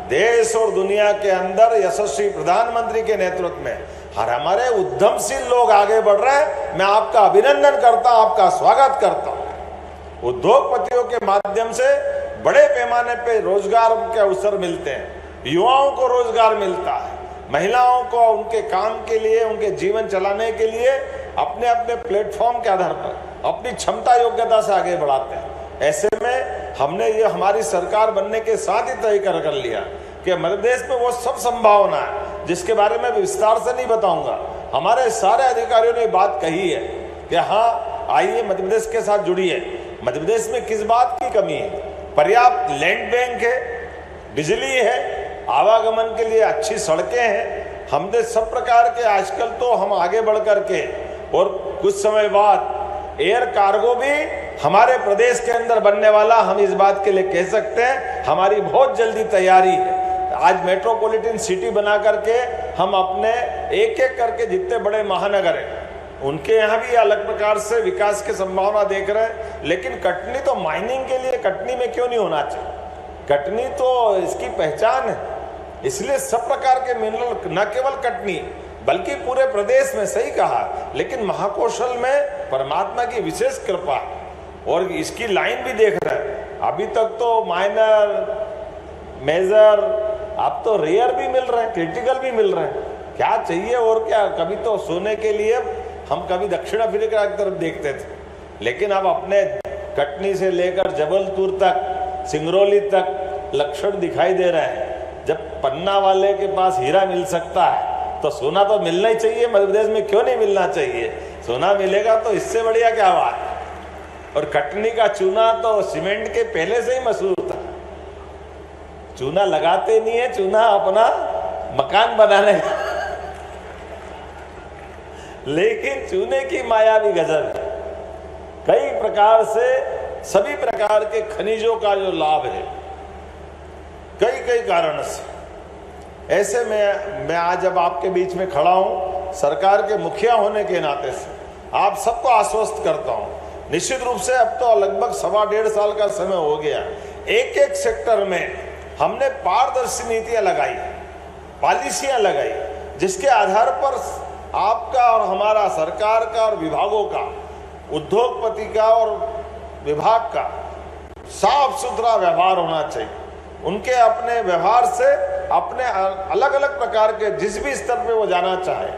देश और दुनिया के अंदर यशस्वी प्रधानमंत्री के नेतृत्व में हर हमारे उद्यमशील लोग आगे बढ़ रहे हैं। मैं आपका अभिनंदन करता हूं, आपका स्वागत करता हूं। उद्योगपतियों के माध्यम से बड़े पैमाने पे रोजगार के अवसर मिलते हैं, युवाओं को रोजगार मिलता है, महिलाओं को उनके काम के लिए, उनके जीवन चलाने के लिए अपने अपने प्लेटफॉर्म के आधार पर अपनी क्षमता योग्यता से आगे बढ़ाते हैं। ऐसे में हमने ये हमारी सरकार बनने के साथ ही तय कर लिया कि मध्य प्रदेश में वो सब संभावना है जिसके बारे में विस्तार से नहीं बताऊंगा। हमारे सारे अधिकारियों ने बात कही है कि हाँ आइए मध्य प्रदेश के साथ जुड़िए। मध्य प्रदेश में किस बात की कमी है? पर्याप्त लैंड बैंक है, बिजली है, आवागमन के लिए अच्छी सड़कें हैं। हमने सब प्रकार के आजकल तो हम आगे बढ़ करके, और कुछ समय बाद एयर कार्गो भी हमारे प्रदेश के अंदर बनने वाला, हम इस बात के लिए कह सकते हैं हमारी बहुत जल्दी तैयारी है। आज मेट्रोपॉलिटन सिटी बना करके हम अपने एक एक करके जितने बड़े महानगर हैं उनके यहाँ भी अलग प्रकार से विकास की संभावना देख रहे हैं। लेकिन कटनी तो माइनिंग के लिए, कटनी में क्यों नहीं होना चाहिए? कटनी तो इसकी पहचान है, इसलिए सब प्रकार के मिनरल न केवल कटनी बल्कि पूरे प्रदेश में, सही कहा। लेकिन महाकौशल में परमात्मा की विशेष कृपा, और इसकी लाइन भी देख रहे हैं। अभी तक तो माइनर, मेजर, अब तो रेयर भी मिल रहे हैं, क्रिटिकल भी मिल रहे हैं। क्या चाहिए और क्या? कभी तो सोने के लिए हम कभी दक्षिण अफ्रीका की तरफ देखते थे, लेकिन अब अपने कटनी से लेकर जबलपुर तक, सिंगरौली तक लक्षण दिखाई दे रहे हैं। जब पन्ना वाले के पास हीरा मिल सकता है तो सोना तो मिलना ही चाहिए। मध्य प्रदेश में क्यों नहीं मिलना चाहिए? सोना मिलेगा तो इससे बढ़िया क्या बात है। और कटनी का चूना तो सीमेंट के पहले से ही मशहूर था। चूना लगाते नहीं है, चूना अपना मकान बनाने का लेकिन चूने की माया भी गजब है। कई प्रकार से सभी प्रकार के खनिजों का जो लाभ है, कई कारण से। ऐसे में मैं आज जब आपके बीच में खड़ा हूं, सरकार के मुखिया होने के नाते से आप सबको आश्वस्त करता हूं। निश्चित रूप से अब तो लगभग 1.5 साल का समय हो गया। एक एक सेक्टर में हमने पारदर्शी नीतियां लगाई, पॉलिसियां लगाई, जिसके आधार पर आपका और हमारा, सरकार का और विभागों का, उद्योगपति का और विभाग का साफ सुथरा व्यवहार होना चाहिए। उनके अपने व्यवहार से अपने अलग अलग प्रकार के जिस भी स्तर पे वो जाना चाहे,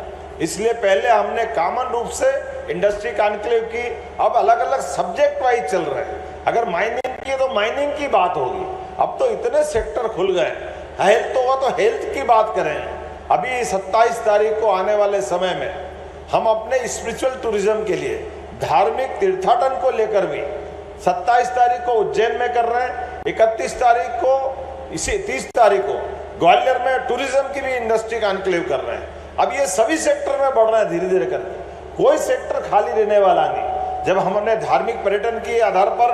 इसलिए पहले हमने कॉमन रूप से इंडस्ट्री कॉन्क्लेव की, अब अलग अलग सब्जेक्ट वाइज चल रहे हैं। अगर माइनिंग की तो माइनिंग की बात होगी, अब तो इतने सेक्टर खुल गए। हेल्थ होगा तो हेल्थ की बात करें। अभी 27 तारीख को आने वाले समय में हम अपने स्पिरिचुअल टूरिज्म के लिए, धार्मिक तीर्थाटन को लेकर भी 27 तारीख को उज्जैन में कर रहे हैं, 31 तारीख को, इसी 30 तारीख को ग्वालियर में टूरिज्म की भी इंडस्ट्री का एनक्लेव कर रहे हैं। अब ये सभी सेक्टर में बढ़ रहे हैं धीरे धीरे करके, कोई सेक्टर खाली रहने वाला नहीं। जब हमने धार्मिक पर्यटन के आधार पर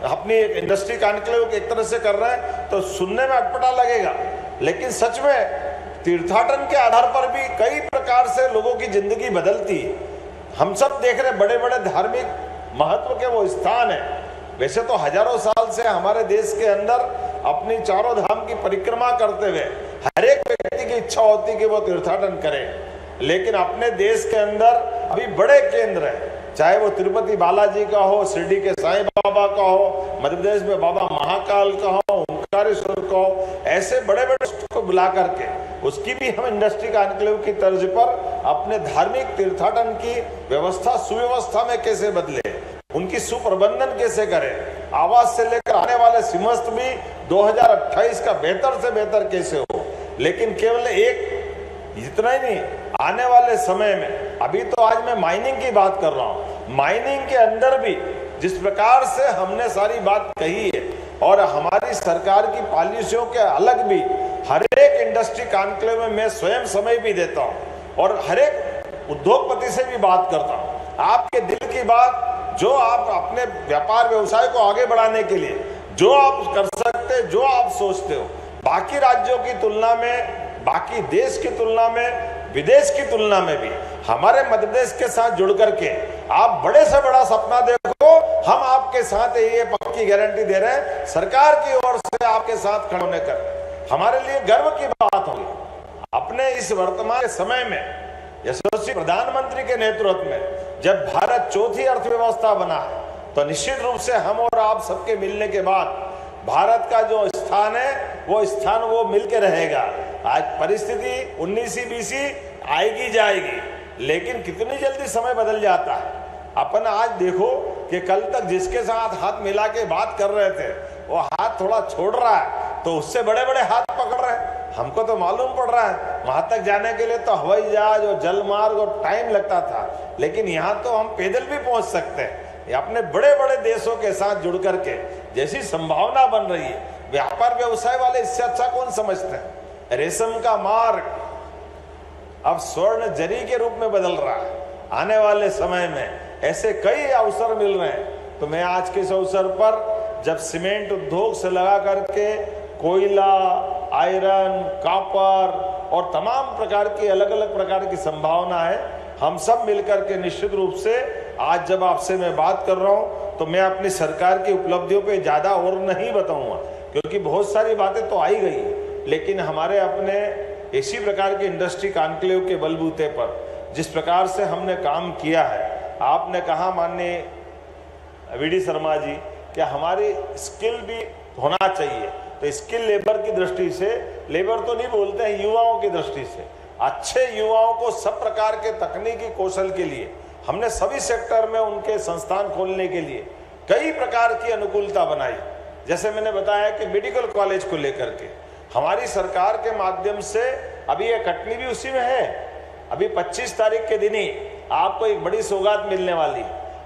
अपनी इंडस्ट्री का एनक्लेव एक तरह से कर रहे हैं तो सुनने में अटपटा लगेगा, लेकिन सच में तीर्थाटन के आधार पर भी कई प्रकार से लोगों की जिंदगी बदलती है। हम सब देख रहे बड़े बड़े धार्मिक महत्व के वो स्थान है। वैसे तो हजारों साल से हमारे देश के अंदर अपनी चारों धाम की परिक्रमा करते हुए हर एक व्यक्ति की इच्छा होती कि वो तीर्थाटन करे, लेकिन अपने देश के अंदर अभी बड़े केंद्र हैं, चाहे वो तिरुपति बालाजी का हो, शिरडी के साईं बाबा का हो, मध्य प्रदेश में बाबा महाकाल का हो, ओंकारेश्वर का हो, ऐसे बड़े बड़े को बुला करके उसकी भी हम इंडस्ट्री का एनक्लेव की तर्ज पर अपने धार्मिक तीर्थाटन की व्यवस्था सुव्यवस्था में कैसे बदले, उनकी सुप्रबंधन कैसे करें, आवास से लेकर आने वाले समस्त भी 2028 का बेहतर से बेहतर कैसे हो। लेकिन केवल एक इतना ही नहीं, आने वाले समय में अभी तो आज मैं माइनिंग की बात कर रहा हूं, माइनिंग के अंदर भी जिस प्रकार से हमने सारी बात कही है और हमारी सरकार की पॉलिसियों के अलग भी हर एक इंडस्ट्री कॉन्क्लेव में मैं स्वयं समय भी देता हूं और हर एक उद्योगपति से भी बात करता हूं। आपके दिल की बात जो आप अपने व्यापार व्यवसाय को आगे बढ़ाने के लिए जो आप कर सकते, जो आप सोचते हो, बाकी राज्यों की तुलना में, बाकी देश की तुलना में, विदेश की तुलना में भी हमारे मध्य प्रदेश के साथ जुड़ करके आप बड़े से बड़ा सपना देखो, हम आपके साथ ये पक्की गारंटी दे रहे हैं सरकार की ओर से आपके साथ खड़े होने कर हमारे लिए गर्व की बात होगी। अपने इस वर्तमान समय में यशस्वी प्रधानमंत्री के नेतृत्व में जब भारत चौथी अर्थव्यवस्था बना है तो निश्चित रूप से हम और आप सबके मिलने के बाद भारत का जो स्थान है वो स्थान वो मिलके रहेगा। आज परिस्थिति 19-20 आएगी जाएगी, लेकिन कितनी जल्दी समय बदल जाता है। अपन आज देखो कि कल तक जिसके साथ हाथ मिला के बात कर रहे थे वो हाथ थोड़ा छोड़ रहा है तो उससे बड़े बड़े हाथ पकड़ रहे हैं। हमको तो मालूम पड़ रहा है वहां तक जाने के लिए तो हवाई जहाज और जल मार्ग और टाइम लगता था, लेकिन यहाँ तो हम पैदल भी पहुंच सकते हैं। अपने बड़े बड़े देशों के साथ जुड़ करके जैसी संभावना बन रही है, व्यापार व्यवसाय वाले इससे अच्छा कौन समझते हैं। रेशम का मार्ग अब स्वर्ण जरी के रूप में बदल रहा है। आने वाले समय में ऐसे कई अवसर मिल रहे हैं। तो मैं आज के इस अवसर पर जब सीमेंट उद्योग से लगा करके कोयला, आयरन, कॉपर और तमाम प्रकार की अलग अलग प्रकार की संभावना है, हम सब मिलकर के निश्चित रूप से आज जब आपसे मैं बात कर रहा हूं तो मैं अपनी सरकार की उपलब्धियों पे ज्यादा और नहीं बताऊंगा क्योंकि बहुत सारी बातें तो आई गई, लेकिन हमारे अपने इसी प्रकार के इंडस्ट्री कॉन्क्लेव के बलबूते पर जिस प्रकार से हमने काम किया है, आपने कहा माननीय वीडी शर्मा जी कि हमारी स्किल भी होना चाहिए, तो स्किल लेबर की दृष्टि से, लेबर तो नहीं बोलते हैं, युवाओं की दृष्टि से अच्छे युवाओं को सब प्रकार के तकनीकी कौशल के लिए हमने सभी सेक्टर में उनके संस्थान खोलने के लिए कई प्रकार की अनुकूलता बनाई। जैसे मैंने बताया कि मेडिकल कॉलेज को लेकर के हमारी सरकार के माध्यम से अभी ये कटनी भी उसी में है। अभी 25 तारीख के दिन ही आपको एक बड़ी सौगात मिलने वाली।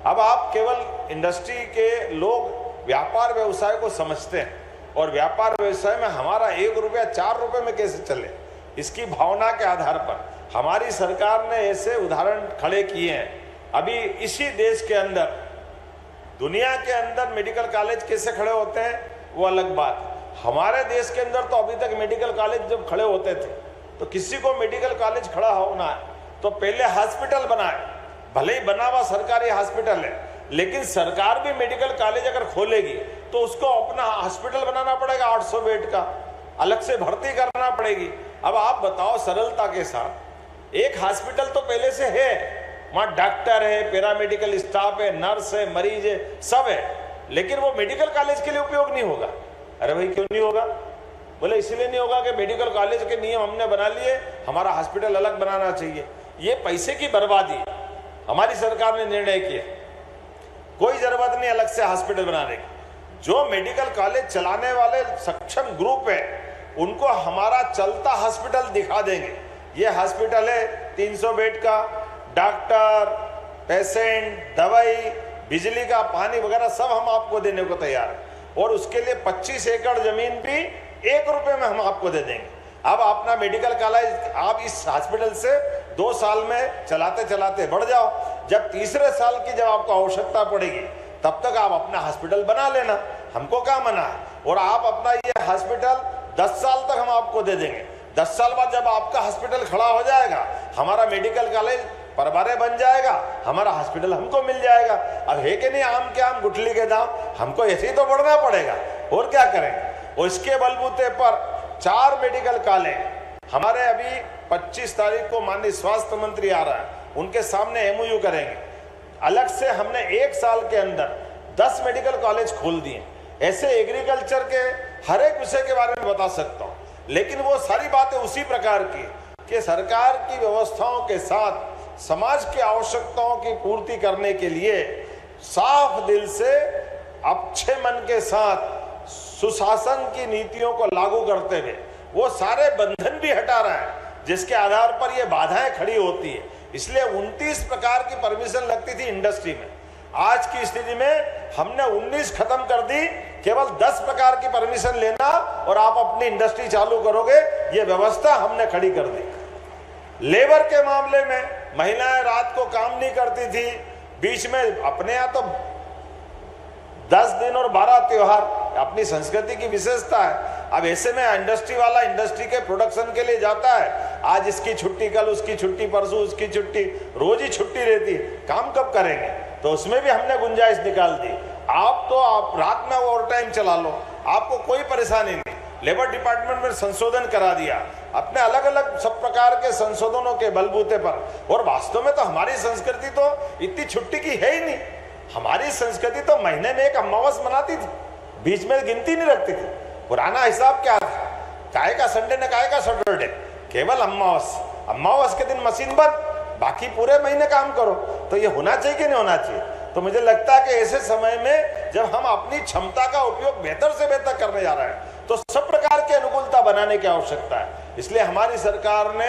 अब आप केवल इंडस्ट्री के लोग व्यापार व्यवसाय को समझते हैं और व्यापार व्यवसाय में हमारा 1 रुपया 4 रुपए में कैसे चले, इसकी भावना के आधार पर हमारी सरकार ने ऐसे उदाहरण खड़े किए हैं। अभी इसी देश के अंदर, दुनिया के अंदर मेडिकल कॉलेज कैसे खड़े होते हैं वो अलग बात। हमारे देश के अंदर तो अभी तक मेडिकल कॉलेज जब खड़े होते थे तो किसी को मेडिकल कॉलेज खड़ा होना है तो पहले हॉस्पिटल बनाए, भले ही बना हुआ सरकारी हॉस्पिटल है, लेकिन सरकार भी मेडिकल कॉलेज अगर खोलेगी तो उसको अपना हॉस्पिटल बनाना पड़ेगा, 800 बेड का अलग से भर्ती करना पड़ेगी। अब आप बताओ सरलता के साथ, एक हॉस्पिटल तो पहले से है, वहां डॉक्टर है, पैरामेडिकल स्टाफ है, नर्स है, मरीज है, सब है, लेकिन वो मेडिकल कॉलेज के लिए उपयोग नहीं होगा। अरे भाई क्यों नहीं होगा? बोले इसलिए नहीं होगा कि मेडिकल कॉलेज के नियम हमने बना लिए, हमारा हॉस्पिटल अलग बनाना चाहिए। ये पैसे की बर्बादी हमारी सरकार ने निर्णय किया, कोई जरूरत नहीं अलग से हॉस्पिटल बनाने की। जो मेडिकल कॉलेज चलाने वाले सक्षम ग्रुप है उनको हमारा चलता हॉस्पिटल दिखा देंगे। ये हॉस्पिटल है 300 बेड का, डॉक्टर, पेशेंट, दवाई, बिजली का, पानी वगैरह सब हम आपको देने को तैयार हैं और उसके लिए 25 एकड़ जमीन भी 1 रुपए में हम आपको दे देंगे। अब अपना मेडिकल कॉलेज आप इस हॉस्पिटल से 2 साल में चलाते चलाते बढ़ जाओ। जब तीसरे साल की जब आपको आवश्यकता पड़ेगी तब तक आप अपना हॉस्पिटल बना लेना, हमको क्या मना है। और आप अपना ये हॉस्पिटल 10 साल तक हम आपको दे देंगे। 10 साल बाद जब आपका हॉस्पिटल खड़ा हो जाएगा, हमारा मेडिकल कॉलेज परबारे बन जाएगा, हमारा हॉस्पिटल हमको मिल जाएगा। अब है कि नहीं, आम के आम गुठली के दाम, हमको ऐसे ही तो बढ़ना पड़ेगा, और क्या करेंगे। और इसके बलबूते पर 4 मेडिकल कॉलेज हमारे अभी 25 तारीख को माननीय स्वास्थ्य मंत्री आ रहा है, उनके सामने एमओयू करेंगे। अलग से हमने 1 साल के अंदर 10 मेडिकल कॉलेज खोल दिए। ऐसे एग्रीकल्चर के हर एक विषय के बारे में बता सकता हूँ, लेकिन वो सारी बातें उसी प्रकार की कि सरकार की व्यवस्थाओं के साथ समाज की आवश्यकताओं की पूर्ति करने के लिए साफ दिल से अच्छे मन के साथ सुशासन की नीतियों को लागू करते हुए वो सारे बंधन भी हटा रहा है जिसके आधार पर ये बाधाएं खड़ी होती है। इसलिए 29 प्रकार की परमिशन लगती थी इंडस्ट्री में, आज की स्थिति में हमने 19 खत्म कर दी। केवल 10 प्रकार की परमिशन लेना और आप अपनी इंडस्ट्री चालू करोगे, ये व्यवस्था हमने खड़ी कर दी। लेबर के मामले में महिलाएं रात को काम नहीं करती थी, बीच में अपने यहाँ तो 10 दिन और 12 त्योहार अपनी संस्कृति की विशेषता है। अब ऐसे में इंडस्ट्री वाला इंडस्ट्री के प्रोडक्शन के लिए जाता है, आज इसकी छुट्टी, कल उसकी छुट्टी, परसों उसकी छुट्टी, रोज ही छुट्टी रहती है, काम कब करेंगे। तो उसमें भी हमने गुंजाइश निकाल दी। आप रात में ओवर टाइम चला लो, आपको कोई परेशानी नहीं। लेबर डिपार्टमेंट में संशोधन करा दिया, अपने अलग अलग सब प्रकार के संशोधनों के बलबूते पर। और वास्तव में तो हमारी संस्कृति तो इतनी छुट्टी की है ही नहीं। हमारी संस्कृति तो महीने में एक अमावस मनाती थी, बीच में गिनती नहीं रखती थी। पुराना हिसाब क्या था, काय का संडे न काय का सैटरडे, केवल अमावस के दिन मशीन बंद, बाकी पूरे महीने काम करो। तो ये होना चाहिए कि नहीं होना चाहिए। तो मुझे लगता है कि ऐसे समय में जब हम अपनी क्षमता का उपयोग बेहतर से बेहतर करने जा रहे हैं तो सब प्रकार की अनुकूलता बनाने की आवश्यकता है। इसलिए हमारी सरकार ने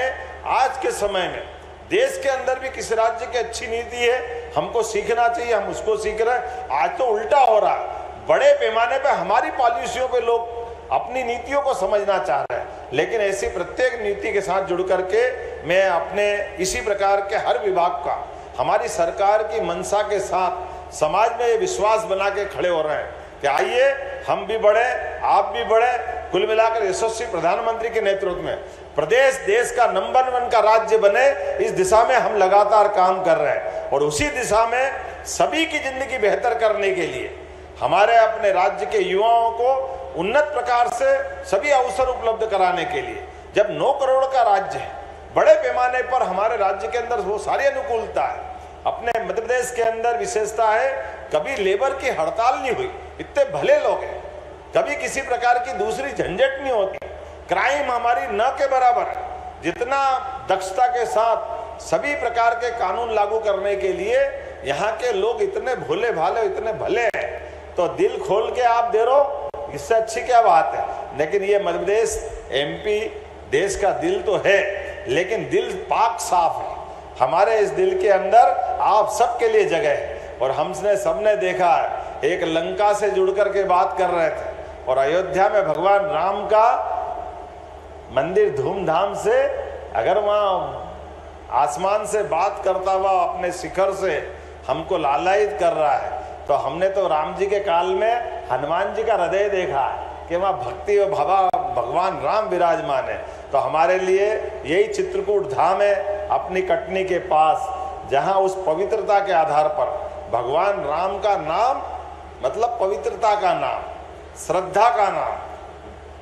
आज के समय में देश के अंदर भी किसी राज्य की अच्छी नीति है, हमको सीखना चाहिए, हम उसको सीख रहे हैं। आज तो उल्टा हो रहा है, बड़े पैमाने पर हमारी पॉलिसियों पे लोग अपनी नीतियों को समझना चाह रहे हैं, लेकिन ऐसी प्रत्येक नीति के साथ जुड़ करके मैं अपने इसी प्रकार के हर विभाग का हमारी सरकार की मंशा के साथ समाज में ये विश्वास बना के खड़े हो रहे हैं कि आइए हम भी बढ़े, आप भी बढ़े। कुल मिलाकर यशस्वी प्रधानमंत्री के नेतृत्व में प्रदेश देश का नंबर 1 का राज्य बने, इस दिशा में हम लगातार काम कर रहे हैं। और उसी दिशा में सभी की जिंदगी बेहतर करने के लिए हमारे अपने राज्य के युवाओं को उन्नत प्रकार से सभी अवसर उपलब्ध कराने के लिए, जब 9 करोड़ का राज्य है, बड़े पैमाने पर हमारे राज्य के अंदर वो सारी अनुकूलता है। अपने मध्य प्रदेश के अंदर विशेषता है, कभी लेबर की हड़ताल नहीं हुई, इतने भले लोग हैं, कभी किसी प्रकार की दूसरी झंझट नहीं होती, क्राइम हमारी न के बराबर है। जितना दक्षता के साथ सभी प्रकार के कानून लागू करने के लिए यहाँ के लोग इतने भोले भाले, इतने भले हैं, तो दिल खोल के आप दे रहो, इससे अच्छी क्या बात है। लेकिन ये मध्य प्रदेश MP देश का दिल तो है, लेकिन दिल पाक साफ है। हमारे इस दिल के अंदर आप सबके लिए जगह है। और हमने सबने देखा है, एक लंका से जुड़ करके बात कर रहे थे और अयोध्या में भगवान राम का मंदिर धूमधाम से, अगर वहाँ आसमान से बात करता हुआ अपने शिखर से हमको लालायित कर रहा है, तो हमने तो राम जी के काल में हनुमान जी का हृदय देखा है कि वहाँ भक्ति और भगवान राम विराजमान है। तो हमारे लिए यही चित्रकूट धाम है, अपनी कटनी के पास, जहाँ उस पवित्रता के आधार पर भगवान राम का नाम मतलब पवित्रता का नाम, श्रद्धा का नाम,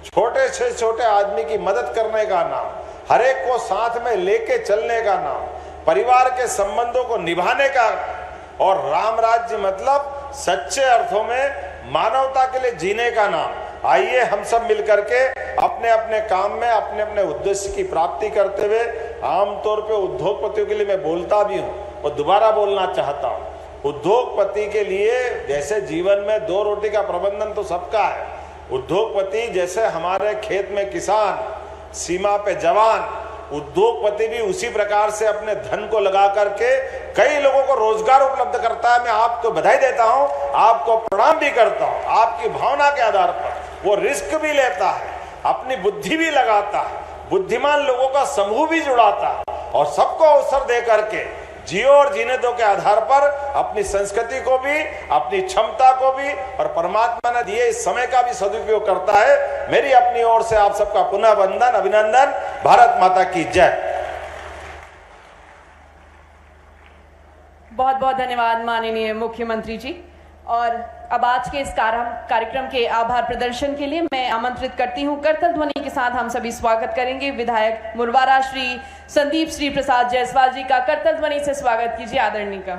छोटे से छोटे आदमी की मदद करने का नाम, हर एक को साथ में लेके चलने का नाम, परिवार के संबंधों को निभाने का, और राम राज्य मतलब सच्चे अर्थों में मानवता के लिए जीने का नाम। आइए हम सब मिलकर के अपने अपने काम में अपने अपने उद्देश्य की प्राप्ति करते हुए, आमतौर पे उद्योगपतियों के लिए मैं बोलता भी हूँ और दोबारा बोलना चाहता हूँ, उद्योगपति के लिए जैसे जीवन में 2 रोटी का प्रबंधन तो सबका है, उद्योगपति जैसे हमारे खेत में किसान, सीमा पे जवान, उद्योगपति भी उसी प्रकार से अपने धन को लगा करके कई लोगों को रोजगार उपलब्ध करता है। मैं आपको बधाई देता हूं, आपको प्रणाम भी करता हूं। आपकी भावना के आधार पर वो रिस्क भी लेता है, अपनी बुद्धि भी लगाता है, बुद्धिमान लोगों का समूह भी जुड़ाता और सबको अवसर दे करके जियो और जीने दो के आधार पर अपनी संस्कृति को भी, अपनी क्षमता को भी और परमात्मा ने दिए इस समय का भी सदुपयोग करता है। मेरी अपनी ओर से आप सबका पुनः वंदन, अभिनंदन। भारत माता की जय। बहुत बहुत धन्यवाद माननीय मुख्यमंत्री जी। और अब आज के इस कार्यक्रम के आभार प्रदर्शन के लिए मैं आमंत्रित करती हूं, करतल ध्वनि के साथ हम सभी स्वागत करेंगे विधायक मुरवारा श्री संदीप श्री प्रसाद जायसवाल जी का। करतल ध्वनि से स्वागत कीजिए आदरणीय का।